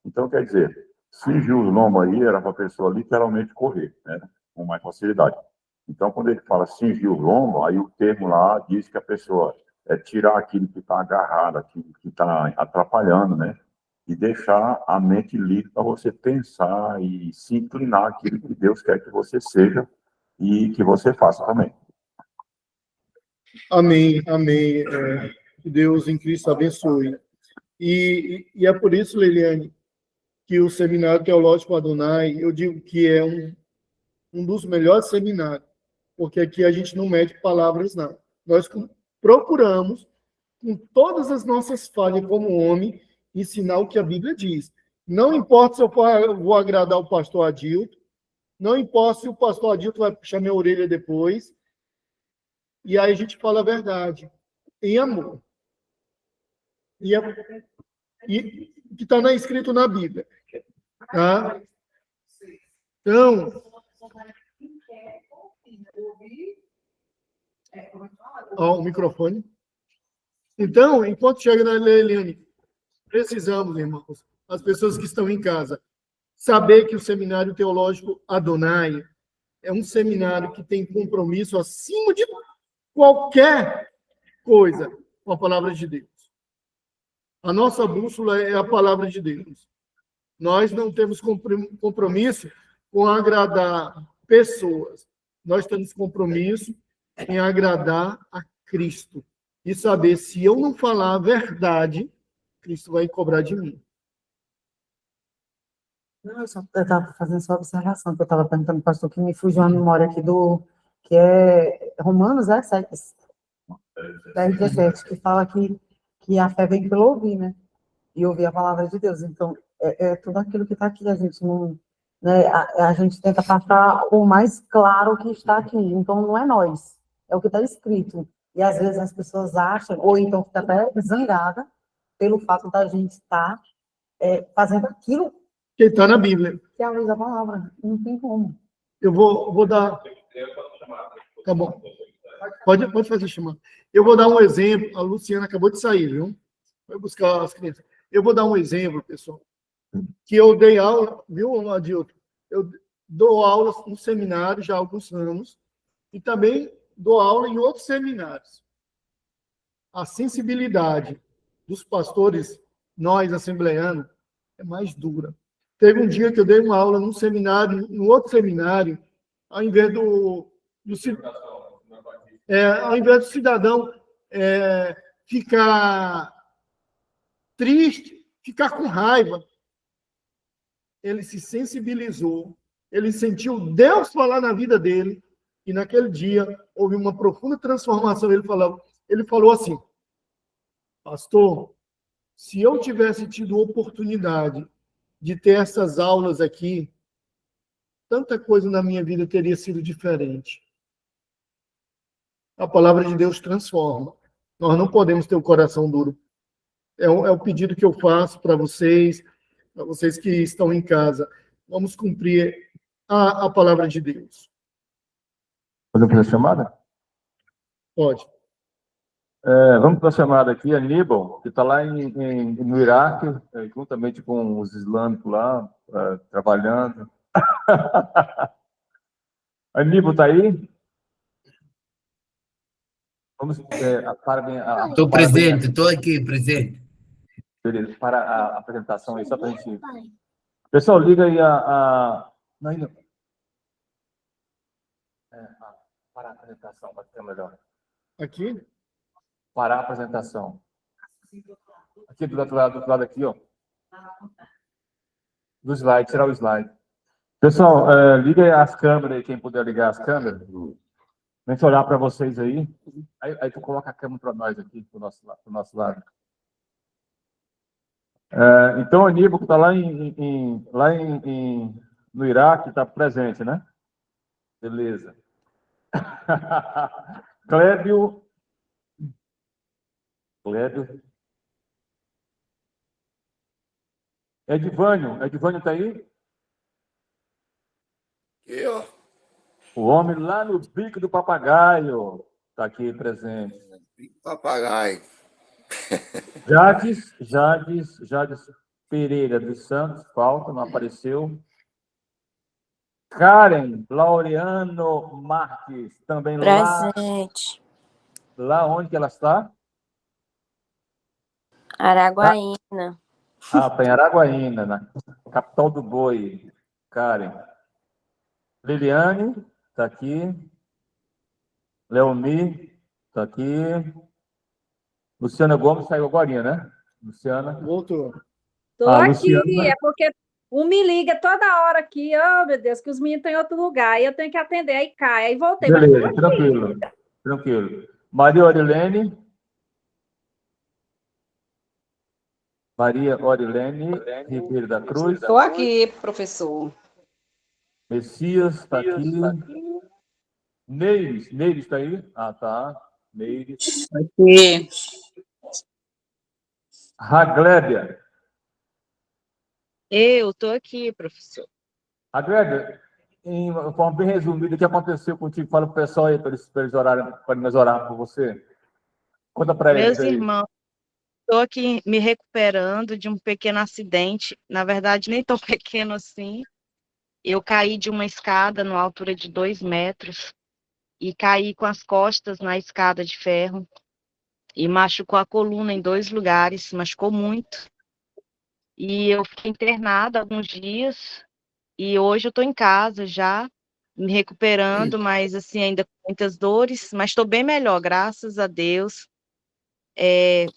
Então, quer dizer, cingir os lombos aí era para a pessoa literalmente correr, né? Com mais facilidade. Então, quando ele fala cingir os lombos, aí o termo lá diz que a pessoa é tirar aquilo que está agarrado, aquilo que está atrapalhando, né? E deixar a mente livre para você pensar e se inclinar aquilo que Deus quer que você seja e que você faça também. Amém, amém. Que Deus em Cristo abençoe. E é por isso, Leiliane, que o Seminário Teológico Adonai, eu digo que é um dos melhores seminários, porque aqui a gente não mede palavras, não. Nós procuramos, com todas as nossas falhas como homem, ensinar o que a Bíblia diz. Não importa se eu vou agradar o pastor Adilto, não importa se o pastor Adilto vai puxar minha orelha depois, e aí a gente fala a verdade, em amor. E que está escrito na Bíblia. Tá? Então, o microfone. Então, enquanto chega na Leiliane, precisamos, irmãos, as pessoas que estão em casa, saber que o Seminário Teológico Adonai é um seminário que tem compromisso acima de qualquer coisa com a palavra de Deus. A nossa bússola é a palavra de Deus. Nós não temos compromisso com agradar pessoas. Nós temos compromisso em agradar a Cristo. E saber, se eu não falar a verdade, Cristo vai cobrar de mim. Não, eu estava fazendo essa observação, que eu estava perguntando para o pastor, que me fugiu a memória aqui que é Romanos, 10:17, que fala que a fé vem pelo ouvir, né? E ouvir a palavra de Deus. Então, é tudo aquilo que está aqui, a gente não... Né, a gente tenta passar o mais claro que está aqui. Então, não é nós, é o que está escrito. E, às vezes, as pessoas acham, ou então fica até zangada, pelo fato da gente estar fazendo aquilo que está na Bíblia. Que é a luz da palavra. Não tem como. Eu vou dar... Tá bom. Pode fazer chamar. Eu vou dar um exemplo. A Luciana acabou de sair, viu? Vai buscar as crianças. Eu vou dar um exemplo, pessoal. Que eu dei aula, viu, Adilton? Eu dou aula no seminário já há alguns anos e também dou aula em outros seminários. A sensibilidade dos pastores, nós, assembleanos, é mais dura. Teve um dia que eu dei uma aula num seminário, no outro seminário, ao invés do cidadão ficar triste, ficar com raiva, ele se sensibilizou, ele sentiu Deus falar na vida dele, e naquele dia houve uma profunda transformação. Ele falou assim: pastor, se eu tivesse tido oportunidade de ter essas aulas aqui, tanta coisa na minha vida teria sido diferente. A palavra de Deus transforma. Nós não podemos ter o coração duro. É o pedido que eu faço para vocês que estão em casa. Vamos cumprir a palavra de Deus. Podemos fazer a chamada? Pode. Vamos para a chamada aqui, Aníbal, que está lá no Iraque, juntamente com os islâmicos lá, trabalhando. Aníbal está aí? Vamos Estou presente, estou aqui, presente. Beleza, para a apresentação aí, só para a gente... Pessoal, liga aí Não, ainda... para a apresentação, para ficar melhor. Aqui? Parar a apresentação. Aqui do outro lado aqui, ó. Do slide, tirar o slide. Pessoal, liga aí as câmeras aí, quem puder ligar as câmeras. A gente olhar para vocês aí. Aí tu coloca a câmera para nós aqui, pro nosso lado. Então, o Aníbal, que está lá no Iraque, está presente, né? Beleza. Clébio. Edivânio está aí? Aqui, ó. O homem lá no bico do papagaio está aqui presente. Bico do papagaio. Jades Pereira dos Santos, falta, não apareceu. Karen Laureano Marques, também Presente. Lá onde que ela está? Araguaína. Está em Araguaína, na capital do boi. Karen. Liliane, está aqui. Leomi, está aqui. Luciana Gomes saiu agora, né? Luciana. Voltou. Estou aqui, Luciana. é porque me liga toda hora aqui, oh meu Deus, que os meninos estão em outro lugar, aí eu tenho que atender, aí cai, aí voltei. Beleza, tranquilo. Maria Orilene Ribeiro da Cruz. Estou aqui, professor. Messias está aqui. Neires está aí? Ah, tá. Neires. Aqui. Raglébia. Eu estou aqui, professor. Raglébia, em uma forma bem resumida, o que aconteceu contigo? Fala para o pessoal aí, para eles orarem, para nós orarmos por você. Conta para eles Meus aí. irmãos, estou aqui me recuperando de um pequeno acidente. Na verdade, nem tão pequeno assim. Eu caí de uma escada numa altura de 2 metros e caí com as costas na escada de ferro e machucou a coluna em 2 lugares, machucou muito. E eu fiquei internada alguns dias e hoje eu estou em casa já, me recuperando, mas assim, ainda com muitas dores, mas estou bem melhor, graças a Deus.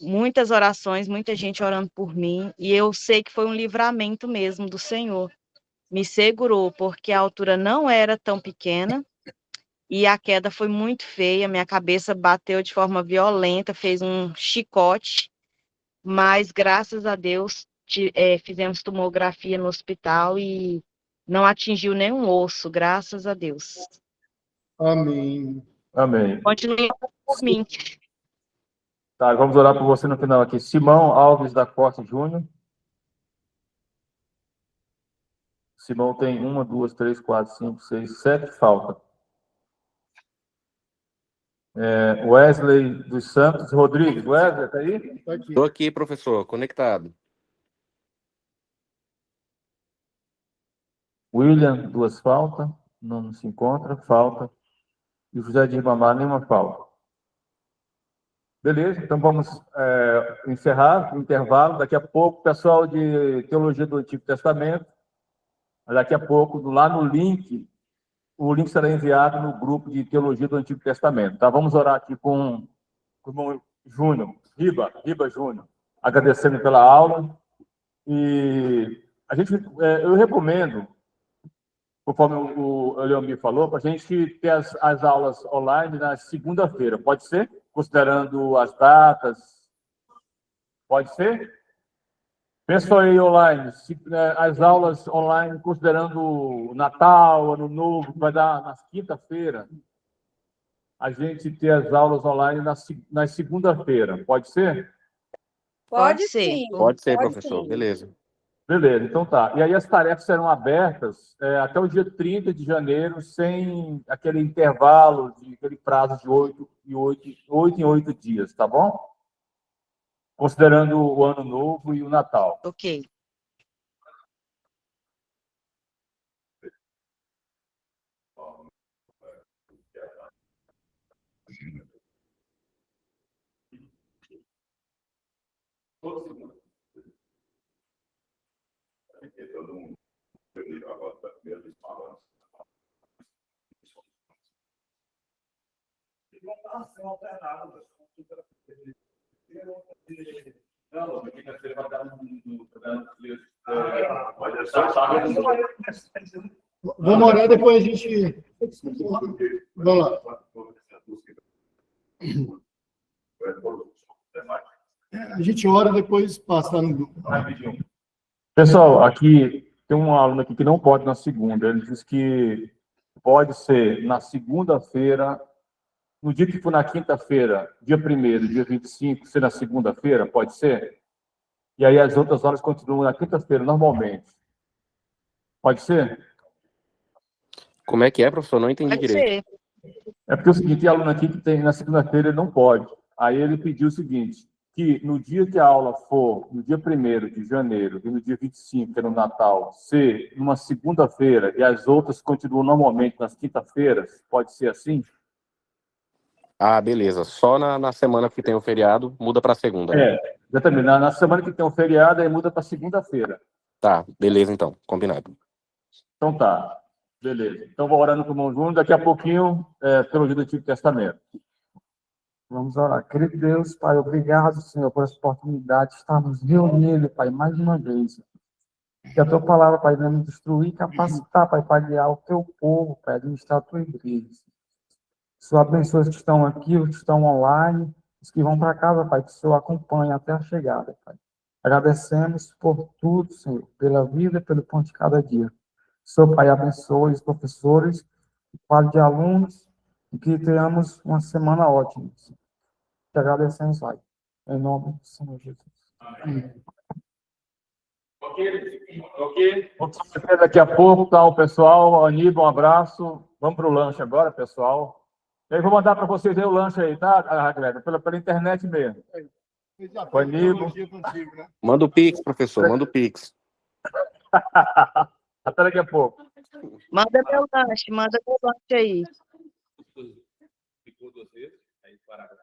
Muitas orações, muita gente orando por mim, e eu sei que foi um livramento mesmo do Senhor. Me segurou, porque a altura não era tão pequena, e a queda foi muito feia, minha cabeça bateu de forma violenta, fez um chicote, mas graças a Deus fizemos tomografia no hospital e não atingiu nenhum osso, graças a Deus. Amém. Continue por mim. Tá, vamos orar por você no final aqui. Simão Alves da Costa Júnior. Simão tem 1, 2, 3, 4, 5, 6, 7 falta. Wesley dos Santos Rodrigues. Wesley, está aí? Estou aqui, professor, conectado. William, 2 faltas. Não se encontra, falta. E o José de Ribamar, nenhuma falta. Beleza, então vamos encerrar o intervalo. Daqui a pouco, o pessoal de Teologia do Antigo Testamento, daqui a pouco, lá no link, o link será enviado no grupo de Teologia do Antigo Testamento. Tá? Vamos orar aqui com o irmão Júnior, Riba Júnior, agradecendo pela aula. E eu recomendo, conforme o Leomir falou, para a gente ter as aulas online na segunda-feira. Pode ser? Considerando as datas. Pode ser? Pessoal aí online, as aulas online, considerando o Natal, Ano Novo, vai dar na quinta-feira. a gente ter as aulas online na segunda-feira. Pode ser? Pode sim. Pode ser, pode professor. sim. Beleza. Beleza, então tá. E aí as tarefas serão abertas até o dia 30 de janeiro, sem aquele intervalo, aquele prazo de 8 em 8 dias, tá bom? Considerando o Ano Novo e o Natal. Ok. Vamos orar, depois a gente... Vamos lá. A gente ora, depois passa no grupo. Pessoal, aqui tem um aluno aqui que não pode na segunda. Ele diz que pode ser na segunda-feira, no dia que for na quinta-feira, dia 1º, dia 25, ser na segunda-feira, pode ser? E aí as outras horas continuam na quinta-feira, normalmente. Pode ser? Como é que é, professor? Não entendi Pode direito. ser. É porque é o seguinte, tem aluno aqui que tem na segunda-feira ele não pode. Aí ele pediu o seguinte, que no dia que a aula for, no dia 1º de janeiro e no dia 25, que é no Natal, ser numa segunda-feira e as outras continuam normalmente nas quinta-feiras, pode ser assim? Ah, beleza. Só na semana que tem o feriado, muda para segunda, né? Exatamente. Na semana que tem um feriado, aí muda para segunda-feira. Tá, beleza então. Combinado. Então tá. Beleza. Então vou orando com o irmão Júnior, daqui a pouquinho, pelo do Antigo Testamento. Vamos orar. Querido Deus, Pai, obrigado, Senhor, por essa oportunidade de estarmos reunidos, Pai, mais uma vez. Que a Tua palavra, Pai, venha nos destruir e capacitar, Pai, para guiar o Teu povo, Pai, administrar a Tua igreja. Senhor, abençoe os que estão aqui, os que estão online, os que vão para casa, Pai, que o Senhor acompanhe até a chegada, Pai. Agradecemos por tudo, Senhor, pela vida e pelo pão de cada dia. Senhor, Pai, abençoe os professores, o quadro de alunos, e que tenhamos uma semana ótima. Te agradecemos, Pai. Em nome do Senhor Jesus. Amém. Ok. Vamos ver daqui a pouco, tá, o pessoal. Aníbal, um abraço. Vamos para o lanche agora, pessoal. E aí, vou mandar para vocês aí o lanche aí, tá, Cleber? Pela internet mesmo. O Aníbal. Manda o Pix, professor. Manda o Pix. Até daqui a pouco. Manda meu lanche aí. Ficou 2 vezes, aí parar.